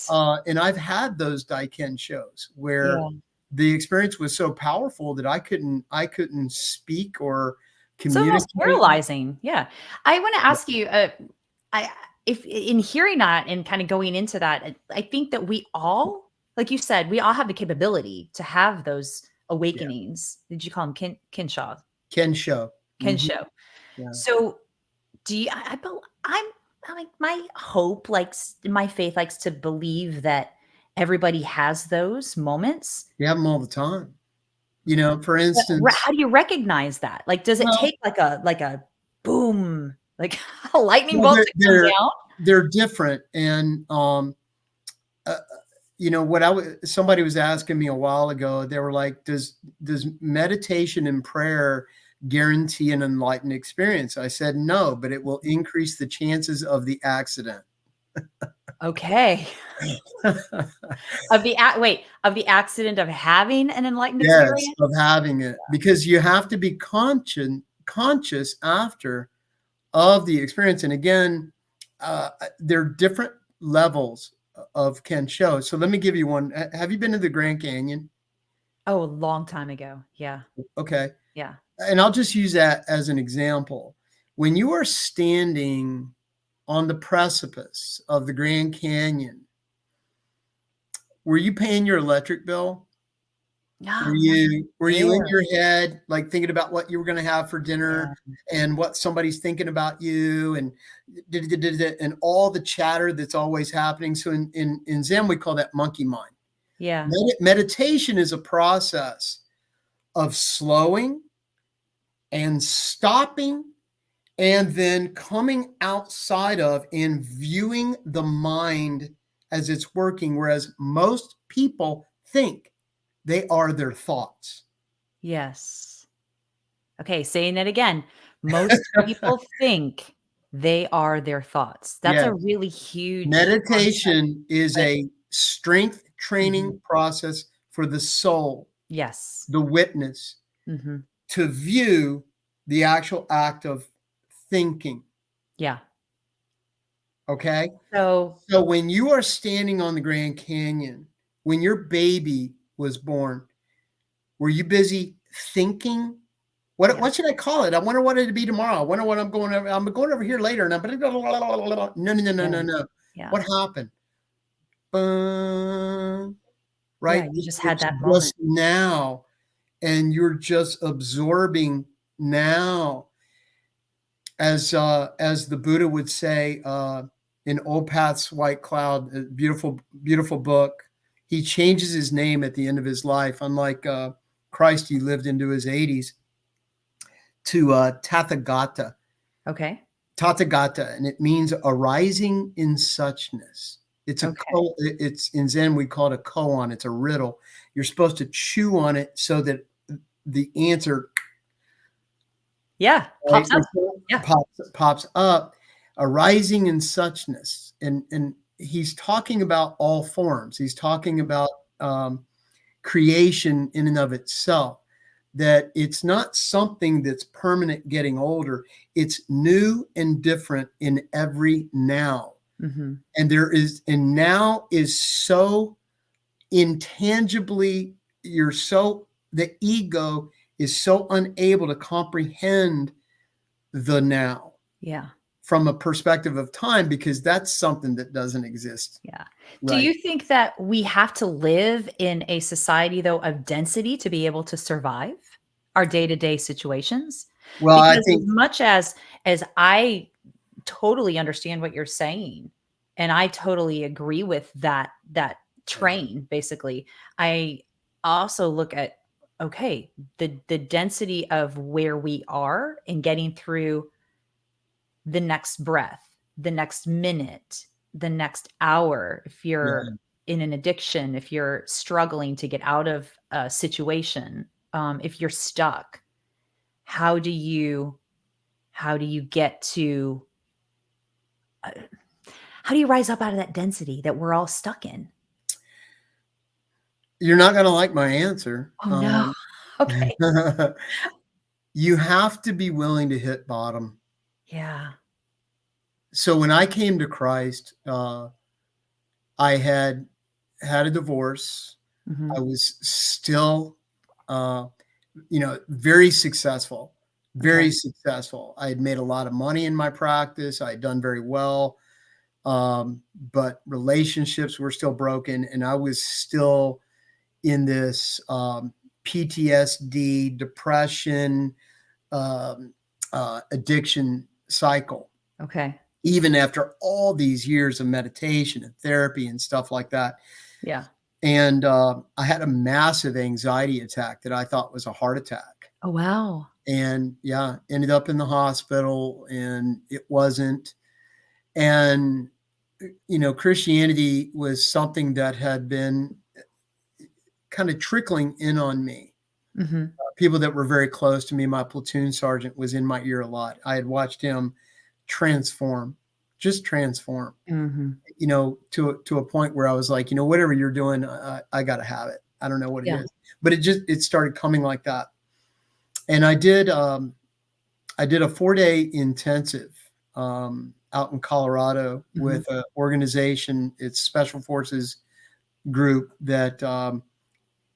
And I've had those Daiken shows where Yeah. the experience was so powerful that I couldn't speak or So almost communicate. paralyzing. Yeah. I want to ask you, I if in hearing that and kind of going into that, I think that we all, like you said, we all have the capability to have those Yeah, awakenings. Did you call them kinshaw? Ken show. Mhm. Kinshow. Yeah. So do you, I like my hope, my faith likes to believe that everybody has those moments. You have them all the time. You know, for But instance, how do you recognize that? Like, does it well, take like a boom, like a lightning well, bolt to come down? they're different. And uh, you know what somebody was asking me a while ago. They were like, does meditation and prayer guarantee an enlightened experience? I said no, but it will increase the chances of the accident. Okay. Of the accident of having an enlightened Yes, of experience? having it, because you have to be conscious after of the experience. And again, there are different levels of Ken show. So let me give you one. Have you been to the Grand Canyon? Oh, a long time ago. Yeah. Okay. Yeah. And I'll just use that as an example. When you are standing on the precipice of the Grand Canyon, were you paying your electric bill? No, not Were you in there. your head, like, thinking about what you were gonna have for dinner Yeah. and what somebody's thinking about you and and all the chatter that's always happening? So in Zen, we call that monkey mind. Yeah. Meditation is a process of slowing and stopping and then coming outside of and viewing the mind as it's working, whereas most people think they are their thoughts. Yes. Okay, saying it again. Most people think they are their thoughts. That's a Yes. really huge concept. Meditation is Like, a strength mhm. training process for the soul, Yes. the witness, Mhm. to view the actual act of thinking. Yeah. Okay. So, So when you are standing on the Grand Canyon, when your baby was born, were you busy thinking? yeah, What should I call it? I wonder what it'd be tomorrow. I wonder what I'm going over here later. And I'm no, no, no, no, yeah, no, no. yeah, What happened? Bum, yeah, right? you just had It's that moment. just now, and you're just absorbing now. As the Buddha would say in Opath's White Cloud, a beautiful, beautiful book. He changes his name at the end of his life, unlike Christ, he lived into his 80s, to Tathagata. Okay, Tathagata, and it means arising in suchness. okay. It's in Zen, we call it a koan. It's a riddle. You're supposed to chew on it so that the answer, Yeah, right, pops up. Yeah, pops up, arising in suchness. And he's talking about all forms. He's talking about creation in and of itself, that it's not something that's permanent getting older. It's new and different in every now. mhm, And now is so intangibly, the ego is so unable to comprehend the now yeah, from a perspective of time, because that's something that doesn't exist. yeah. Do Right. you think that we have to live in a society, though, of density to be able to survive our day-to-day situations? Well, I Because as think much as I totally understand what you're saying, And I totally agree with that train, basically. I also look at, okay, the density of where we are in getting through the next breath, the next minute, the next hour. If you're Yeah. in an addiction, if you're struggling to get out of a situation, if you're stuck, how do you get to uh, how do you rise up out of that density that we're all stuck in? You're not going to like my answer. Oh no. Okay. You have to be willing to hit bottom. Yeah. So when I came to Christ, I had a divorce. I Mhm. was still, uh, very successful, Okay. very successful. I had made a lot of money in my practice. I had done very well. But relationships were still broken, and I was still in this PTSD, depression, um, addiction cycle, Okay. even after all these years of meditation and therapy and stuff like that. Yeah. And I had a massive anxiety attack that I thought was a heart attack. Oh, wow. And yeah, ended up in the hospital, and it wasn't. And, Christianity was something that had been kind of trickling in on me. Mhm. People that were very close to me, my platoon sergeant was in my ear a lot. I had watched him transform, just transform, Mhm. to a point where I was like, whatever you're doing, I got to have it. I don't know what it Yeah. is, but it started coming like that. And I did a 4-day intensive out in Colorado Mhm. with an organization. It's Special Forces group that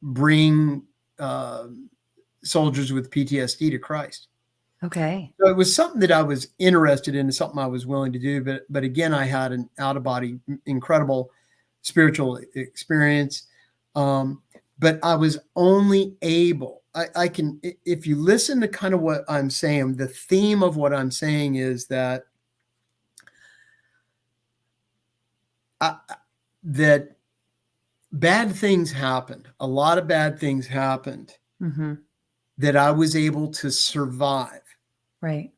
bring soldiers with PTSD to Christ. Okay. So it was something that I was interested in, and something I was willing to do. But again, I had an out of body, incredible spiritual experience. Um, but I was only able. I can, if you listen to kind of what I'm saying, the theme of what I'm saying is that I, that bad things happened. A lot of bad things happened Mhm. that I was able to survive. Right.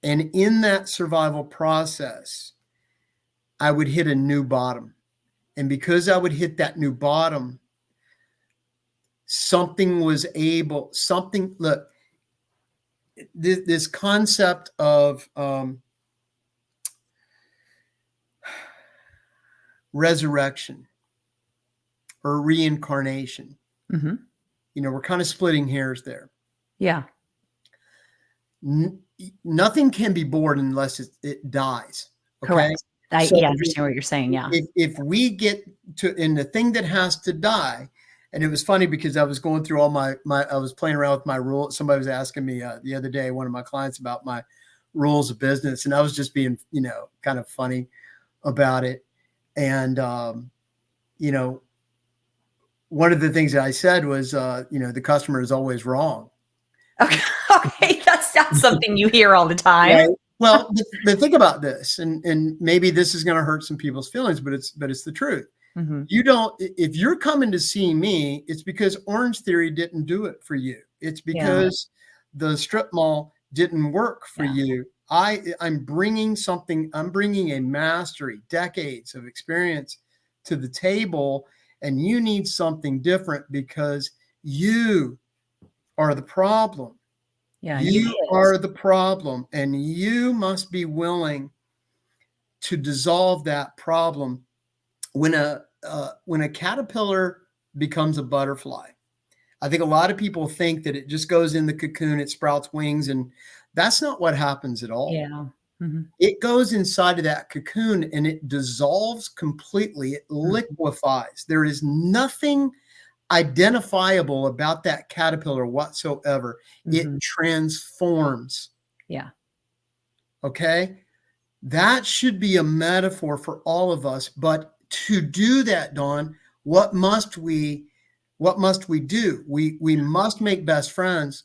And in that survival process, I would hit a new bottom. And because I would hit that new bottom, look, this concept of resurrection or reincarnation, Mhm. we're kind of splitting hairs there. Yeah. N- Nothing can be born unless it dies. Okay. Correct. I So yeah, I understand what you're saying, yeah. if we get to in the thing that has to die, and it was funny because I was going through all my I was playing around with my rules. Somebody was asking me the other day, one of my clients, about my rules of business, and I was just being kind of funny about it. And you know one of the things that I said was the customer is always wrong. Okay. Okay, that's not something you hear all the time. Right. Well, but think about this, and maybe this is going to hurt some people's feelings, but it's the truth. Mhm. You don't, if you're coming to see me, it's because Orange Theory didn't do it for you. It's Yeah. because the strip mall didn't work for Yeah. you. I'm bringing a mastery, decades of experience to the table, and you need something different because you are the problem. Yeah, you You hit. are the problem, and you must be willing to dissolve that problem. When a caterpillar becomes a butterfly, I think a lot of people think that it just goes in the cocoon, it sprouts wings, and that's not what happens at all. Yeah. Mhm. It goes inside of that cocoon and it dissolves completely. It Mhm. liquefies. There is nothing identifiable about that caterpillar whatsoever. It Mhm. transforms. Yeah. Okay. That should be a metaphor for all of us. But to do that, Dawn, what must we do? We must make best friends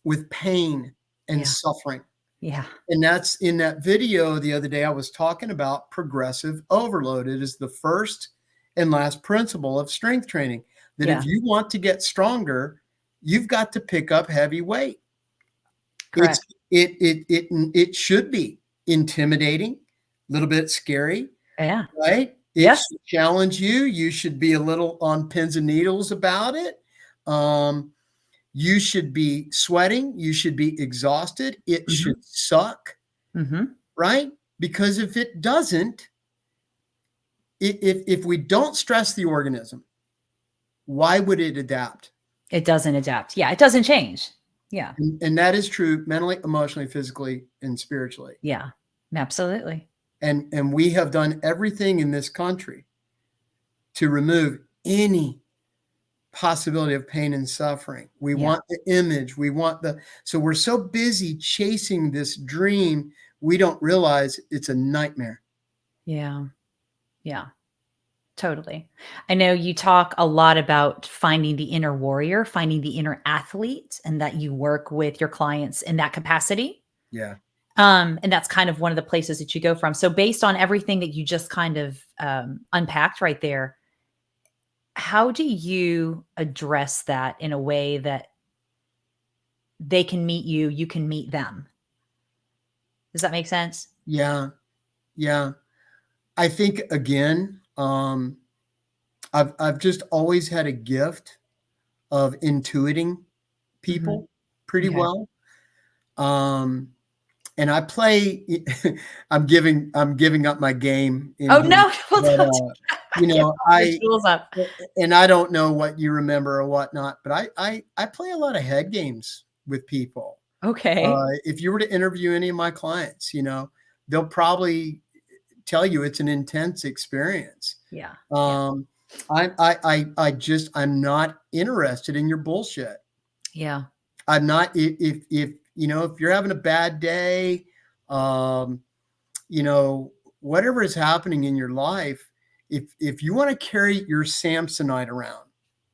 with pain and Yeah. suffering. Yeah. And that's in that video the other day, I was talking about progressive overload. It is the first and last principle of strength training, that Yeah. if you want to get stronger, you've got to pick up heavy weight. It's Correct. it should be intimidating, a little bit scary, Yeah. right? It Yes. should challenge you. You should be a little on pins and needles about it. You should be sweating. You should be exhausted. It should suck, right? Because if it doesn't, if we don't stress the organism, why would it adapt? It doesn't adapt. Yeah. It doesn't change. Yeah. And that is true mentally, emotionally, physically, and spiritually. Yeah. Absolutely. And we have done everything in this country to remove any possibility of pain and suffering. We want the image. We want so we're so busy chasing this dream, we don't realize it's a nightmare. Yeah. Yeah. Totally. I know you talk a lot about finding the inner warrior, finding the inner athlete, and that you work with your clients in that capacity. Yeah. And that's kind of one of the places that you go from. So based on everything that you just kind of unpacked right there, how do you address that in a way that they can meet you, you can meet them? Does that make sense? Yeah. Yeah. I think again, I've just always had a gift of intuiting people pretty Okay. well. And I play, I'm giving up my game in Oh here, no, well, but, don't you get know, all the tools up. and I don't know what you remember or whatnot, but I play a lot of head games with people. Okay. If you were to interview any of my clients, they'll probably tell you it's an intense experience. Yeah. I'm not interested in your bullshit. Yeah. I'm not, if you're having a bad day, whatever is happening in your life, if you want to carry your Samsonite around,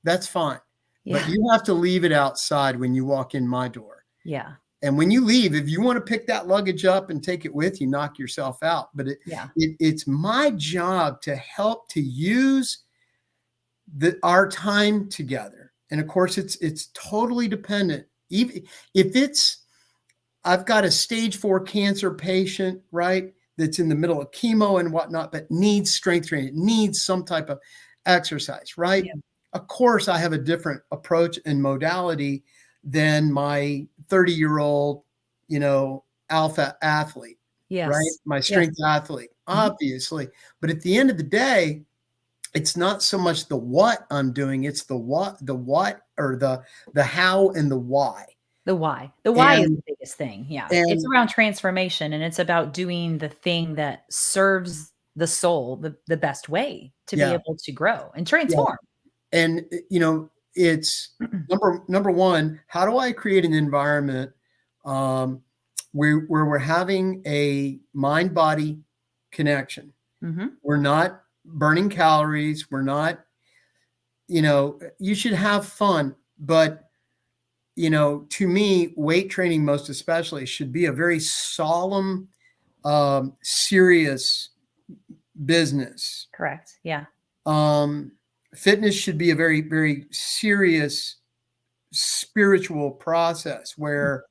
that's fine. But Yeah. you have to leave it outside when you walk in my door. Yeah. And when you leave, if you want to pick that luggage up and take it with you, knock yourself out. But it's my job to help to use our time together. And of course, it's totally dependent. Even if I've got a stage 4 cancer patient, right, that's in the middle of chemo and whatnot, but needs strength training, needs some type of exercise, right? Yeah. Of course, I have a different approach and modality than my 30-year-old, alpha athlete, right? Yes. My Yes. strength athlete, obviously. But at the end of the day, it's not so much the what I'm doing, it's the what or the how and the why. The why. The why is the biggest thing. Yeah. It's And around transformation, and it's about doing the thing that serves the soul the best way to be yeah, able to grow and yeah. transform. And it's number one, how do I create an environment where we're having a mind-body connection? We're not burning calories. We're not, you should have fun, but to me, weight training, most especially, should be a very solemn, serious business. Correct. Yeah. Fitness should be a very, very serious spiritual process where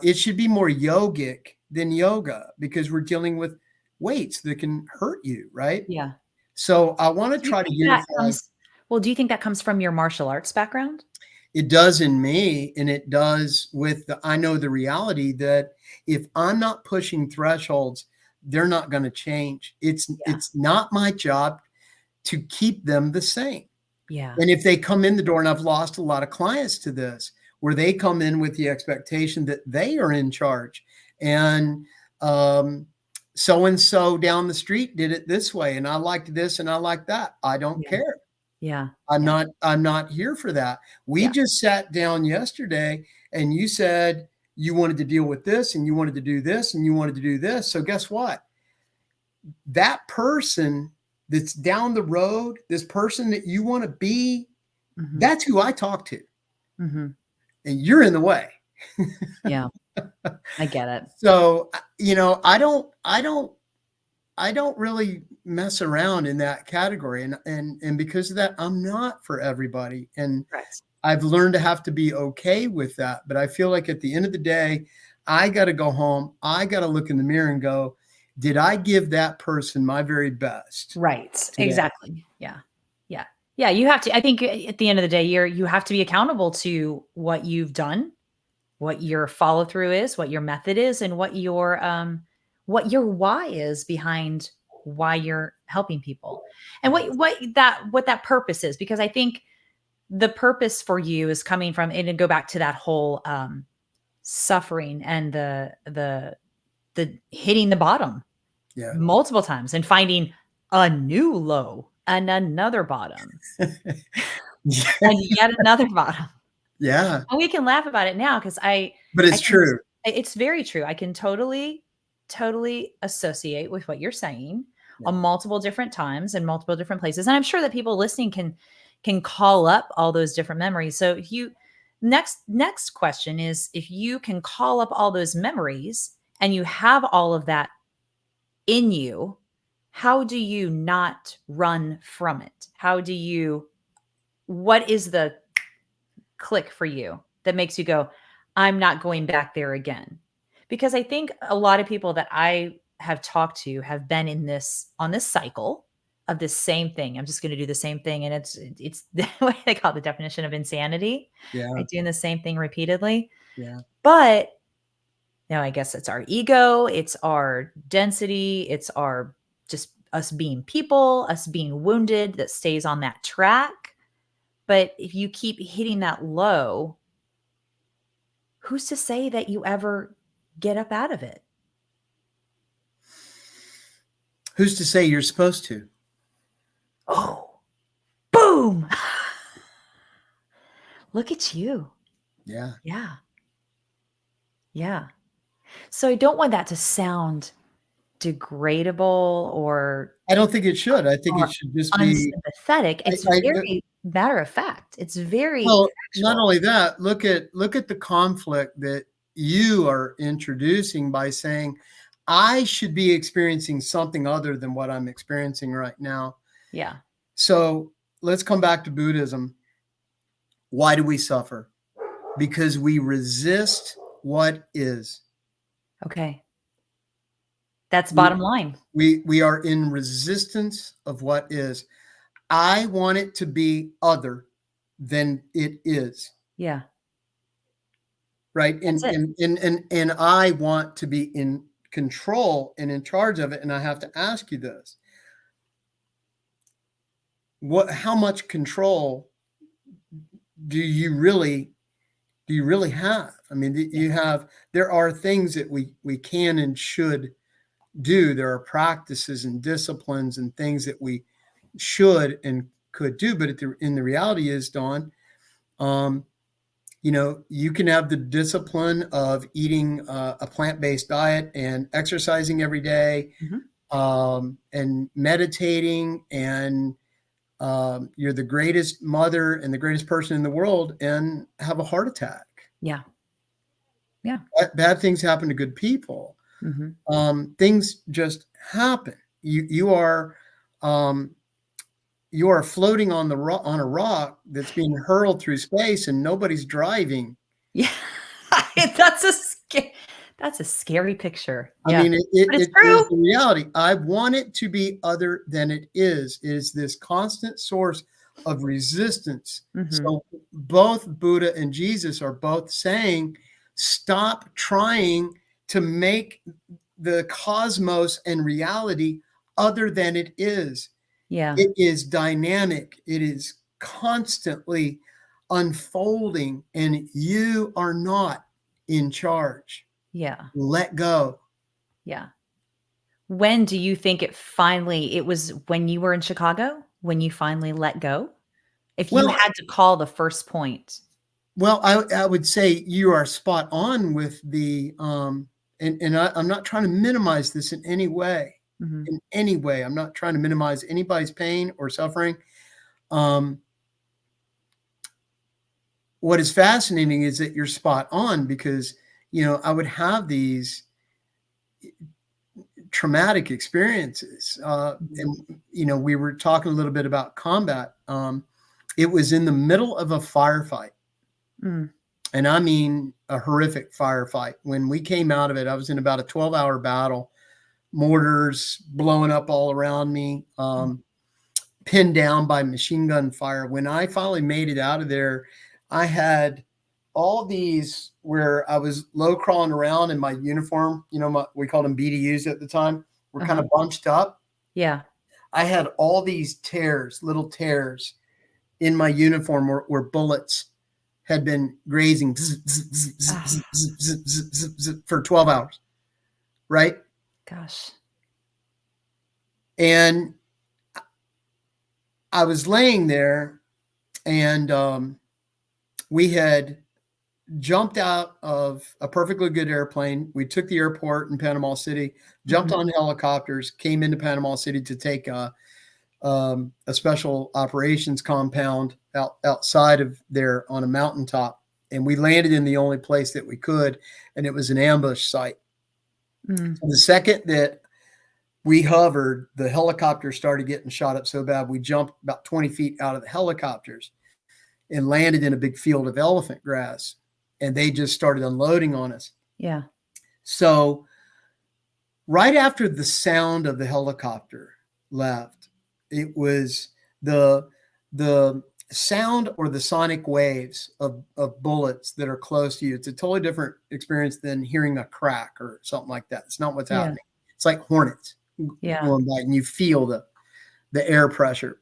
it should be more yogic than yoga, because we're dealing with weights that can hurt you, right? Yeah. So I want to Do you try to think that unify. do you think that comes from your martial arts background? It does in me, and it does with I know the reality that if I'm not pushing thresholds, they're not going to change. It's not my job to keep them the same. Yeah. And if they come in the door, and I've lost a lot of clients to this, where they come in with the expectation that they are in charge, and so-and-so down the street did it this way, and I liked this and I like that. I don't care. Yeah. I'm not here for that. We just sat down yesterday and you said you wanted to deal with this and you wanted to do this and you wanted to do this. So guess what? That person that's down the road, this person that you want to be, that's who I talk to. And you're in the way. Yeah. I get it. So, I don't really mess around in that category. And because of that, I'm not for everybody. And Correct. I've learned to have to be okay with that. But I feel like at the end of the day, I got to go home. I got to look in the mirror and go, did I give that person my very best Right. today? Exactly. Yeah. Yeah. Yeah. You have to, I think at the end of the day, you have to be accountable to what you've done, what your follow through is, what your method is, and what your why is behind why you're helping people. And what that purpose is, because I think the purpose for you is coming from, and to go back to that whole suffering and the hitting the bottom Yeah. multiple times and finding a new low and another bottom and yet another bottom. Yeah. And we can laugh about it now because But I it's can true. it's very true. I can totally associate with what you're saying Yeah. on multiple different times and multiple different places. And I'm sure that people listening can call up all those different memories. So if you next question is, if you can call up all those memories and you have all of that in you, how do you not run from it? What is the click for you that makes you go, I'm not going back there again? Because I think a lot of people that I have talked to have been on this cycle of this same thing. I'm just going to do the same thing. And it's what they call the definition of insanity, Yeah. like doing the same thing repeatedly. Yeah. But now I guess it's our ego, it's our density, it's our just us being people, us being wounded that stays on that track. But if you keep hitting that low, who's to say that you ever get up out of it? Who's to say you're supposed to? Oh, boom. Look at you. Yeah. Yeah. Yeah. So I don't want that to sound degradable I don't think it should. I think it or should just be, unsympathetic. It's I very matter of fact. It's very well, not factual. only that, look at the conflict that you are introducing by saying, I should be experiencing something other than what I'm experiencing right now. Yeah. So let's come back to Buddhism. Why do we suffer? Because we resist what is. Okay. That's We, bottom line. we are in resistance of what is. I want it to be other than it is. Yeah. Right. That's it. And I want to be in control and in charge of it. And I have to ask you this. How much control do you really have? I mean, there are things that we can and should do. There are practices and disciplines and things that we should and could do. But in the reality is, Dawn, you can have the discipline of eating a plant-based diet and exercising every day, Mhm. and meditating, and you're the greatest mother and the greatest person in the world, and have a heart attack. Yeah. Yeah. Bad things happen to good people. Mhm. Things just happen. Um, you are floating on on a rock that's being hurled through space, and nobody's driving. Yeah. That's a scary picture. I Yeah. mean, But it's it is true. the reality. I want it to be other than it is. It is this constant source of resistance. Mhm. So both Buddha and Jesus are both saying, stop trying to make the cosmos and reality other than it is. Yeah. It is dynamic. It is constantly unfolding, and you are not in charge. Yeah. Let go. Yeah. When do you think it was when you were in Chicago, when you finally let go? If you Well, had to call the first point. Well, I would say you are spot on with the and I'm not trying to minimize this in any way. Mhm. In any way, I'm not trying to minimize anybody's pain or suffering. Um, what is fascinating is that you're spot on, because, I would have these traumatic experiences. And, we were talking a little bit about combat. It was in the middle of a firefight. Mm. And I mean a horrific firefight. When we came out of it, I was in about a 12-hour battle, mortars blowing up all around me, pinned down by machine gun fire. When I finally made it out of there, I had all these where I was low crawling around in my uniform. We called them BDUs at the time. We're kind of bunched up. Yeah. I had all these tears, little tears in my uniform where bullets had been grazing for 12 hours. Right? Gosh. And I was laying there, and we had jumped out of a perfectly good airplane. We took the airport in Panama City, jumped on helicopters, came into Panama City to take a special operations compound outside of there on a mountaintop. And we landed in the only place that we could, and it was an ambush site. So the second that we hovered, the helicopter started getting shot up so bad, we jumped about 20 feet out of the helicopters and landed in a big field of elephant grass. And they just started unloading on us. Yeah. So right after the sound of the helicopter left, it was the sound or the sonic waves of bullets that are close to you. It's a totally different experience than hearing a crack or something like that. It's not what's happening. It's like hornets going by, and you feel the air pressure.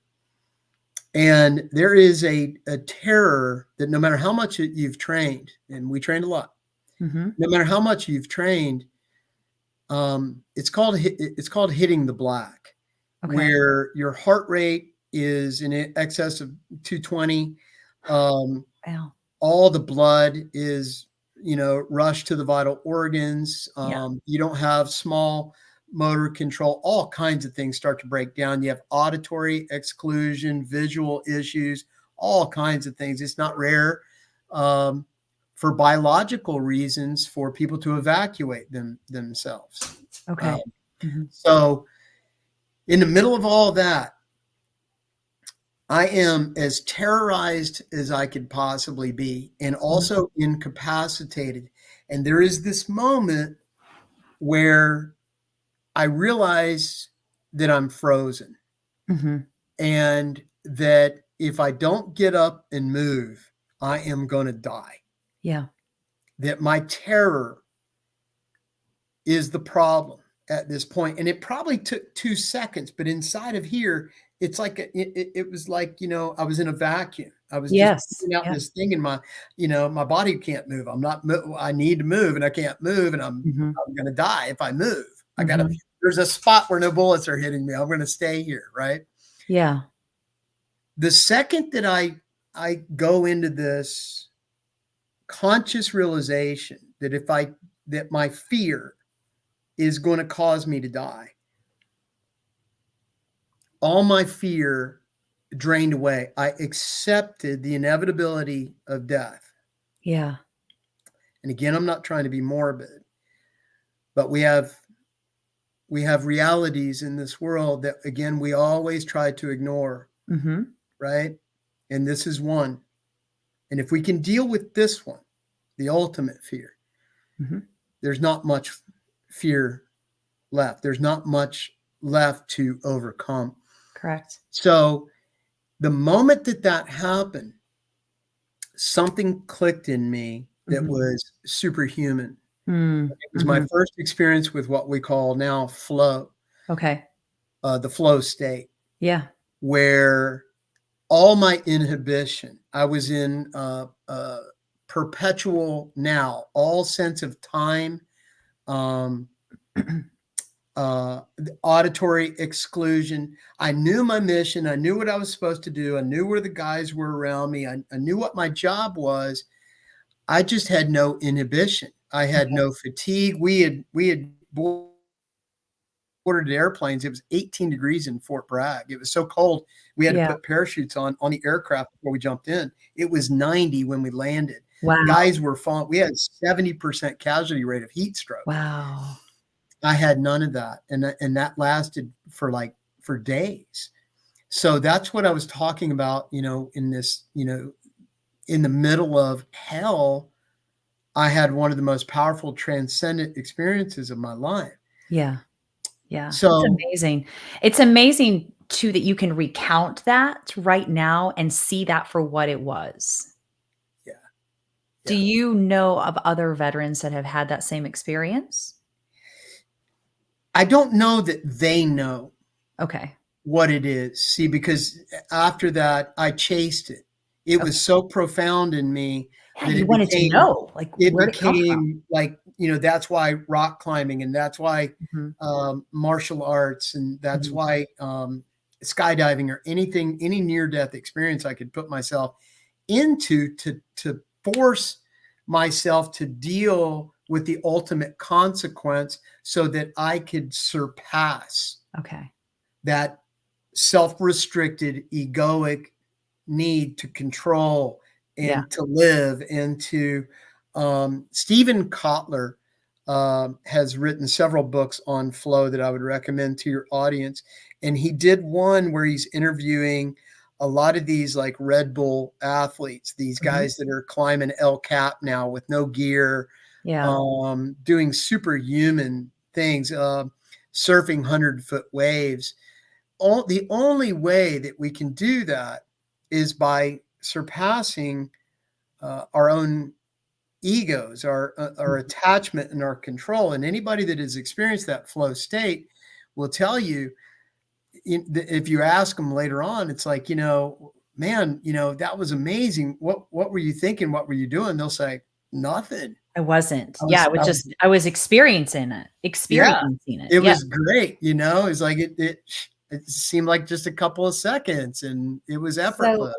And there is a terror that no matter how much you've trained, and we trained a lot, no matter how much you've trained, it's called hitting the black, where your heart rate is in excess of 220. All the blood is, rushed to the vital organs. You don't have small motor control. All kinds of things start to break down. You have auditory exclusion, visual issues, all kinds of things. It's not rare for biological reasons for people to evacuate themselves. So in the middle of all that, I am as terrorized as I could possibly be, and also incapacitated. And there is this moment where I realize that I'm frozen, and that if I don't get up and move, I am going to die. Yeah. That my terror is the problem at this point. And it probably took 2 seconds, but inside of here, it's like, it was like, I was in a vacuum. I was just putting out this thing in my, my body can't move. I need to move, and I can't move, and I'm going to die if I move. There's a spot where no bullets are hitting me. I'm going to stay here. Right. Yeah. The second that I go into this conscious realization that my fear is going to cause me to die, all my fear drained away. I accepted the inevitability of death. Yeah. And again, I'm not trying to be morbid, but we have realities in this world that, again, we always try to ignore. Right. And this is one. And if we can deal with this one, the ultimate fear, there's not much fear left. There's not much left to overcome. Correct. So the moment that happened, something clicked in me that was superhuman. It was my first experience with what we call now flow. Okay. The flow state. Yeah. Where all my inhibition, I was in perpetual now, all sense of time, auditory exclusion. I knew my mission. I knew what I was supposed to do. I knew where the guys were around me. I knew what my job was. I just had no inhibition. I had no fatigue. We had ordered airplanes. It was 18 degrees in Fort Bragg. It was so cold. We had to Yeah. put parachutes on the aircraft before we jumped in. It was 90 when we landed. Wow. Guys were falling. We had 70% casualty rate of heat stroke. Wow. I had none of that. And that lasted for days. So that's what I was talking about, in this, in the middle of hell, I had one of the most powerful transcendent experiences of my life. Yeah. Yeah. So It's amazing. It's amazing too that you can recount that right now and see that for what it was. yeah, Do yeah. you know of other veterans that have had that same experience? I don't know that they know Okay. what it is. See, because after that, I chased it. It Okay. was so profound in me Yeah, that you wanted to know, like, it where'd it come from? became like, that's why rock climbing, and that's why Mhm. martial arts, and that's Mhm. why skydiving, or any near-death experience I could put myself into to force myself to deal with the ultimate consequence so that I could surpass Okay. that self-restricted, egoic need to control Yeah. and to live, and to Stephen Kotler has written several books on flow that I would recommend to your audience. And he did one where he's interviewing a lot of these like Red Bull athletes, these Mhm. guys that are climbing El Cap now with no gear, Yeah. doing superhuman things, surfing 100-foot waves. The only way that we can do that is by surpassing our own egos, our Mhm. attachment and our control. And anybody that has experienced that flow state will tell you, if you ask them later on, it's like, man, that was amazing. What were you thinking? What were you doing? They'll say, nothing. I wasn't. I Yeah, was, I was I was experiencing it. yeah, Experiencing it. it Yeah. was great. It's like it seemed like just a couple of seconds, and it was So, effortless.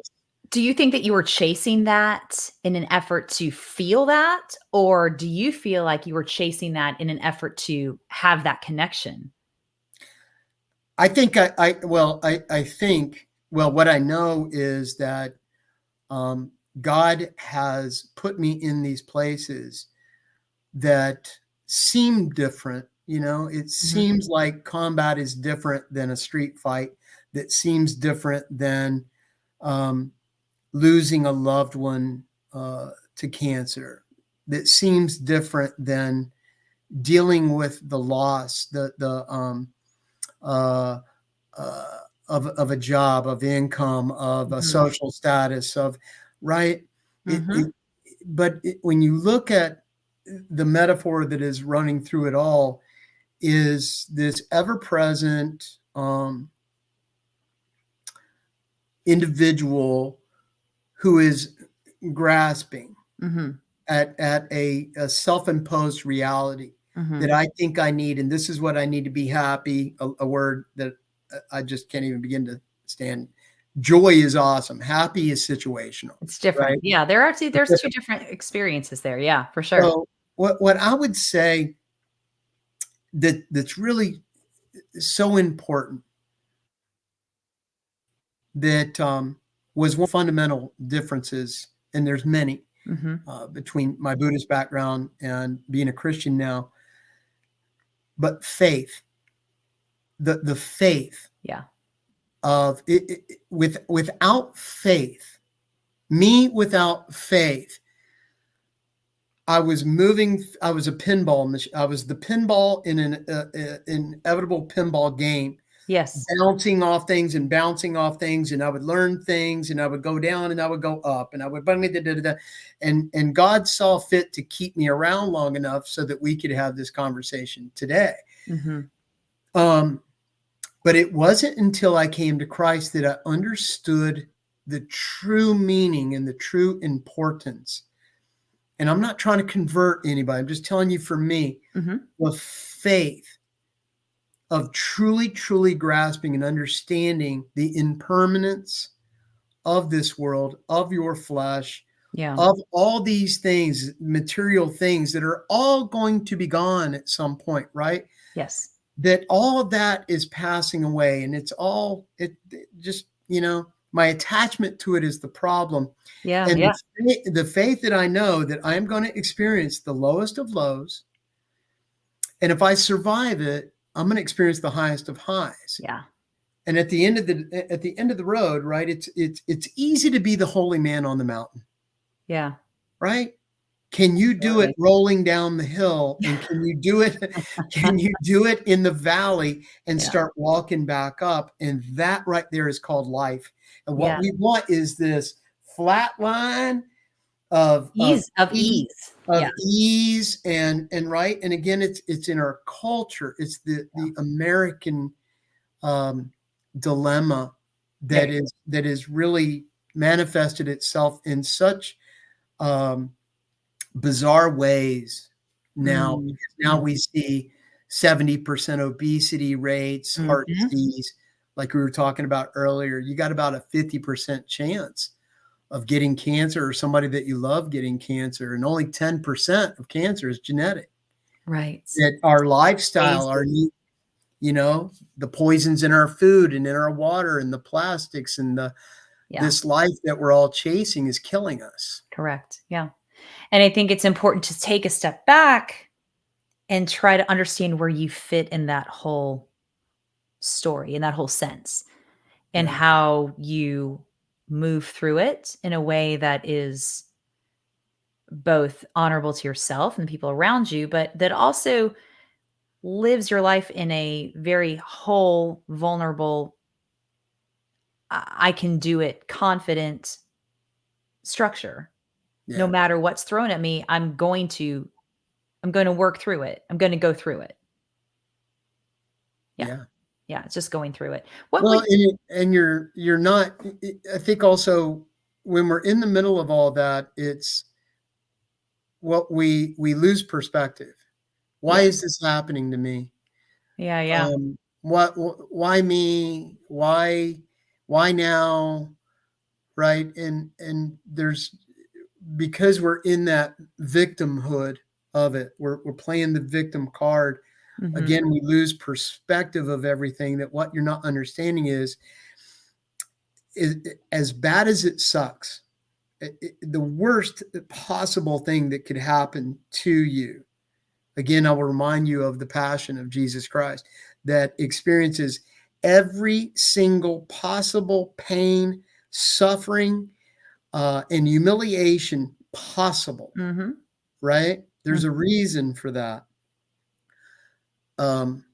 do you think that you were chasing that in an effort to feel that? Or do you feel like you were chasing that in an effort to have that connection? I think I think, well, what I know is that God has put me in these places that seem different. It Mhm. seems like combat is different than a street fight, that seems different than um, losing a loved one to cancer, that seems different than dealing with the loss, the uh, of a job, of income, of a Mhm. social status, of right. It, Mhm. it but when you look at the metaphor that is running through it all, is this ever-present individual who is grasping Mhm. at a self-imposed reality that Mhm. I think I need, and this is what I need to be happy. A word that I just can't even begin to stand. Joy is awesome. Happy is situational, It's different. right? Yeah, there's 2 different experiences there. Yeah, for sure. So what I would say that's really so important, that was one fundamental differences, and there's many, Mhm. between my Buddhist background and being a Christian now, but faith, the faith Yeah. of without faith, me without faith, I was moving. I was a pinball machine. I was the pinball in an inevitable pinball game, Yes. bouncing off things and bouncing off things, and I would learn things, and I would go down and I would go up, and I would and God saw fit to keep me around long enough so that we could have this conversation today. Mhm. Um, but it wasn't until I came to Christ that I understood the true meaning and the true importance. And I'm not trying to convert anybody. I'm just telling you, for me, Mhm. the faith of truly, truly grasping and understanding the impermanence of this world, of your flesh, Yeah. of all these things, material things that are all going to be gone at some point, right? Yes. that all of that is passing away, and it just, my attachment to it is the problem. Yeah. And Yeah. the faith that I know that I'm going to experience the lowest of lows, and if I survive it, I'm going to experience the highest of highs. Yeah. And at the end of the road, right? It's easy to be the holy man on the mountain, Yeah. right? Can you do it Absolutely. rolling down the hill? And can you do it? Can you do it in the valley and Yeah. start walking back up? And that right there is called life. And what Yeah. we want is this flat line of Ease of ease, ease. Yeah. and right. And again, it's in our culture. It's the American dilemma There. that is really manifested itself in such bizarre ways now, Mm. because now we see 70% obesity rates, heart Mhm. disease, like we were talking about earlier. You got about a 50% chance of getting cancer, or somebody that you love getting cancer, and only 10% of cancer is genetic. Right. That our lifestyle, Crazy. the poisons in our food and in our water and the plastics and Yeah. this life that we're all chasing is killing us. Correct. Yeah. And I think it's important to take a step back and try to understand where you fit in that whole story, in that whole sense, and Yeah. how you move through it in a way that is both honorable to yourself and the people around you, but that also lives your life in a very whole, vulnerable, I can do it, confident structure. No Yeah. matter what's thrown at me, I'm going to work through it. I'm going to go through it. Yeah. Yeah. Yeah, it's just going through it. What Well, would and you're not. I think also when we're in the middle of all that, it's what we lose perspective. Why Yeah. is this happening to me? Yeah, yeah. What? Why me? Why now? Right? And there's, because we're in that victimhood of it. We're playing the victim card. Mhm. Again, we lose perspective of everything. That what you're not understanding is as bad as it sucks, the worst possible thing that could happen to you. Again, I will remind you of the passion of Jesus Christ that experiences every single possible pain, suffering, and humiliation possible, Mhm. right? There's a Mhm. reason for that. Um,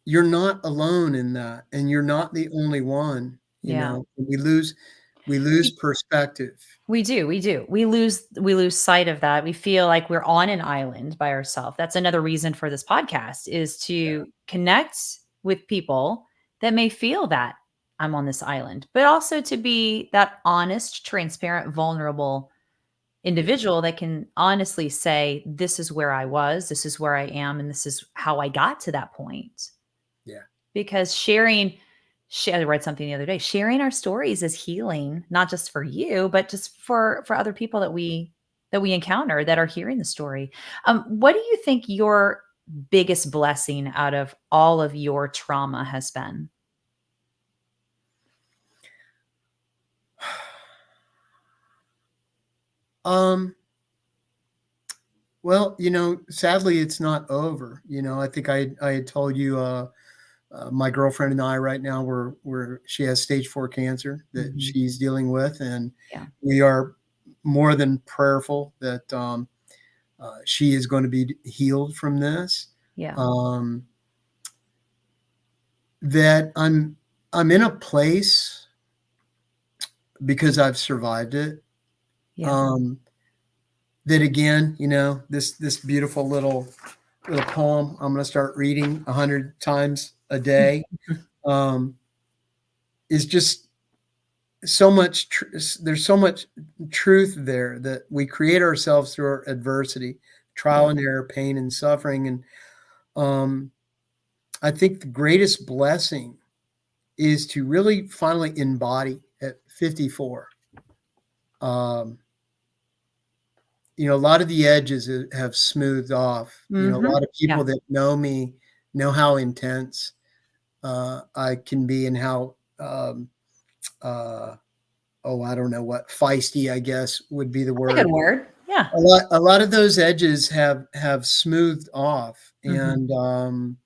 you're not alone in that, and you're not the only one. Yeah. We lose perspective. We do, we do. We lose sight of that. We feel like we're on an island by ourselves. That's another reason for this podcast is to connect with people that may feel that I'm on this island, but also to be that honest, transparent, vulnerable Yeah, individual that can honestly say, this is where I was, this is where I am, and this is how I got to that point. yeah, Because I read something the other day, sharing our stories is healing, not just for you, but just for other people that we encounter that are hearing the story. What do you think your biggest blessing out of all of your trauma has been? um, well, sadly, it's not over. I think I had told you, my girlfriend and I right now, she has stage 4 cancer that Mhm. she's dealing with, and Yeah. we are more than prayerful that she is going to be healed from this. Yeah. Um, that I'm in a place because I've survived it. Yeah. Um, that again, this beautiful little poem I'm going to start reading 100 times a day, um, is just so much. There's so much truth there that we create ourselves through our adversity, Yeah. trial and error, pain and suffering, and um, I think the greatest blessing is to really finally embody at 54. Um, a lot of the edges have smoothed off. A Mhm. lot of Yeah. people that know me know how intense I can be, and how I don't know what, feisty, I guess would be the That's a good word. word. Yeah. A lot of those edges have smoothed off, Mhm. and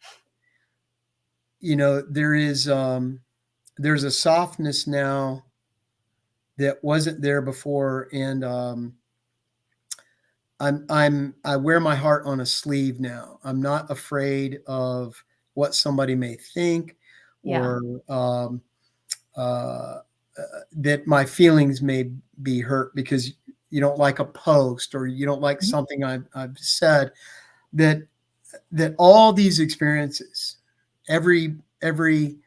there's a softness now that wasn't there before, and I wear my heart on a sleeve now. I'm not afraid of what somebody may think, Yeah. or uh, that my feelings may be hurt because you don't like a post, or you don't like Mhm. something I've said. That all these experiences, every every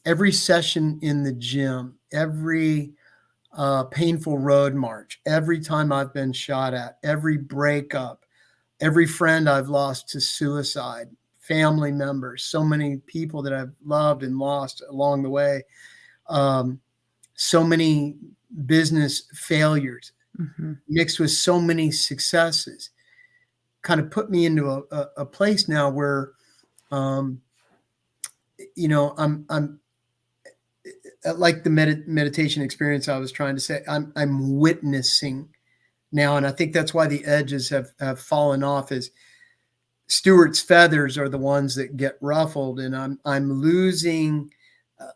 every session in the gym, every painful road march, every time I've been shot at, every breakup, every friend I've lost to suicide, family members, so many people that I've loved and lost along the way, um, so many business failures Mhm. mixed with so many successes, kind of put me into a place now where, um, I'm like the meditation experience I was trying to say. I'm witnessing now, and I think that's why the edges have fallen off. Is Stewart's feathers are the ones that get ruffled, and I'm losing.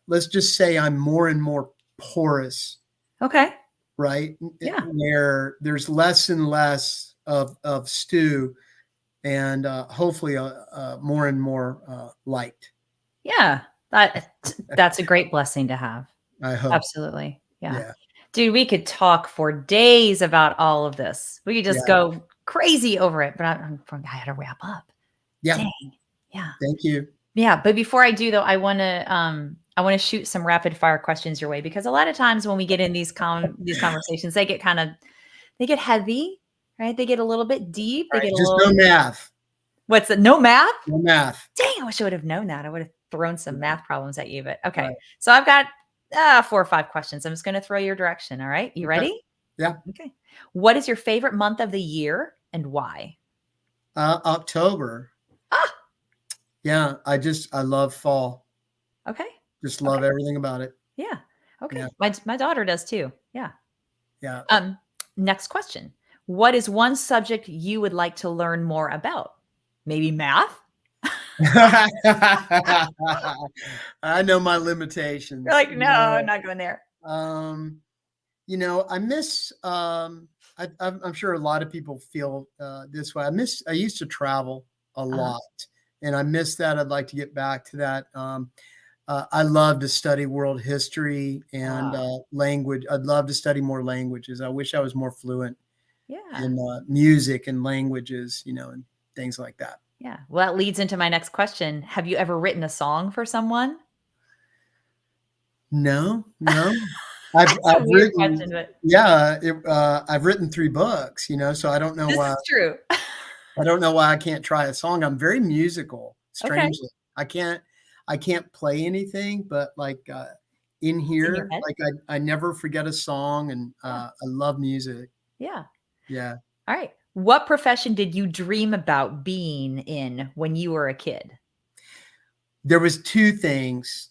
Let's just say I'm more and more porous, Okay. right? Yeah. Where there's less and less of stew, and hopefully more and more light. Yeah. That's a great blessing to have. I hope. Absolutely. Yeah. Yeah, Dude, we could talk for days about all of this. We could just yeah, go crazy over it, but I gotta wrap up. yeah. Dang. Yeah. Thank you. Yeah, but before I do though, I wanna shoot some rapid fire questions your way because a lot of times when we get in these conversations, they get heavy, right? They get a little bit deep. All They right, get a just no little math. what's the no math? No math. Dang, I wish I would have known that. I would have thrown some Yeah. math problems at you, but Right. okay. So I've got 4 or 5 questions. I'm just gonna throw your direction. All right. You Okay. ready? Yeah. Okay. What is your favorite month of the year and why? October. Ah, Yeah. I love fall. okay. Just Okay. love everything about it. Yeah. Okay. Yeah. My daughter does too. Yeah. Yeah. Um, Next question. What is one subject you would like to learn more about? Maybe math? I know my You're limitations. like, no, I'm not going there. Um, I miss, I'm sure a lot of people feel this way. I used to travel a Uh-huh. lot, and I miss that. I'd like to get back to that. I love to study world history and Uh, language. I'd love to study more languages. I wish I was more fluent yeah. in music and languages, and things like that. Yeah. Well, that leads into my next question. Have you ever written a song for someone? No, no. I've That's a I've weird written, question, but yeah, I've written 3 books, so this is true. I don't know why I can't try a song. I'm very musical, Okay. strangely. I can't play anything, but, like, in It's in your here, head. like, I never forget a song, and, Yeah. I love music. Yeah. Yeah. All right. What profession did you dream about being in when you were a kid? There was 2 things.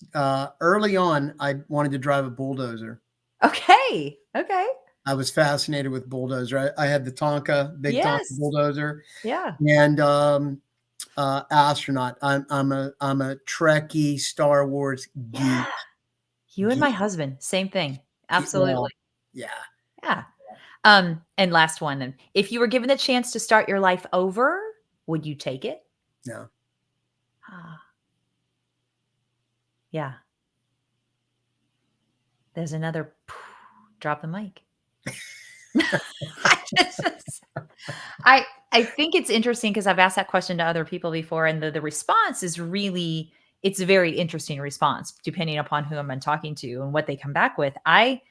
Early on, I wanted to drive a bulldozer. Okay. Okay. I was fascinated with bulldozer. I had the Tonka, big Tonka Yes. bulldozer, Yeah. and, astronaut. I'm a Trekkie, Star Wars Yeah. geek. You and my Geek. husband, same thing. Well, Absolutely. yeah. Yeah. And last one then. If you were given the chance to start your life over, would you take it? No. Ah, yeah. There's another drop the mic. I just I I think it's interesting because I've asked that question to other people before, and the response is really it's a very interesting response depending upon who I'm talking to and what they come back with. I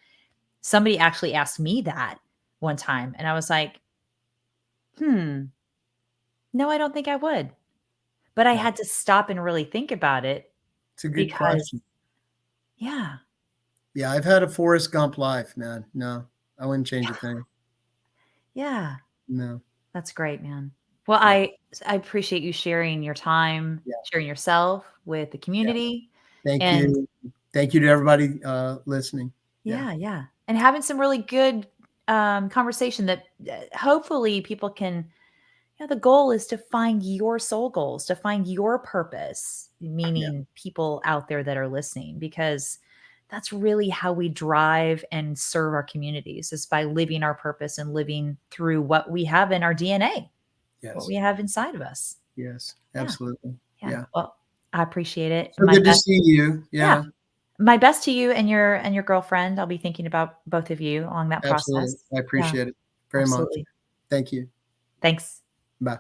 Somebody actually asked me that one time, and I was like, "Hmm, no, I don't think I would." But I Yeah. had to stop and really think about it It's a good because question. yeah, Yeah, I've had a Forrest Gump life, man. No, I wouldn't change a thing. yeah, No. that's great, man. Well, Yeah. I appreciate you sharing your time, Yeah. sharing yourself with the Yeah. community, Thank and you. Thank you to everybody, listening. Yeah. yeah, yeah, and having some really good, conversation that, hopefully people can. Yeah, the goal is to find your soul goals, to find your purpose, Yeah. meaning people out there that are listening, because that's really how we drive and serve our communities is by living our purpose and living through what we have in our DNA, what Yes. we have inside of us. Yes. Yeah. Absolutely. Yeah. Yeah. Well, I appreciate it. So My good to best. see you. Yeah. Yeah. My best to you and your girlfriend. I'll be thinking about both of you along that Absolutely. process. I Yeah, appreciate it very much. absolutely. Thank you. Thanks. Bye.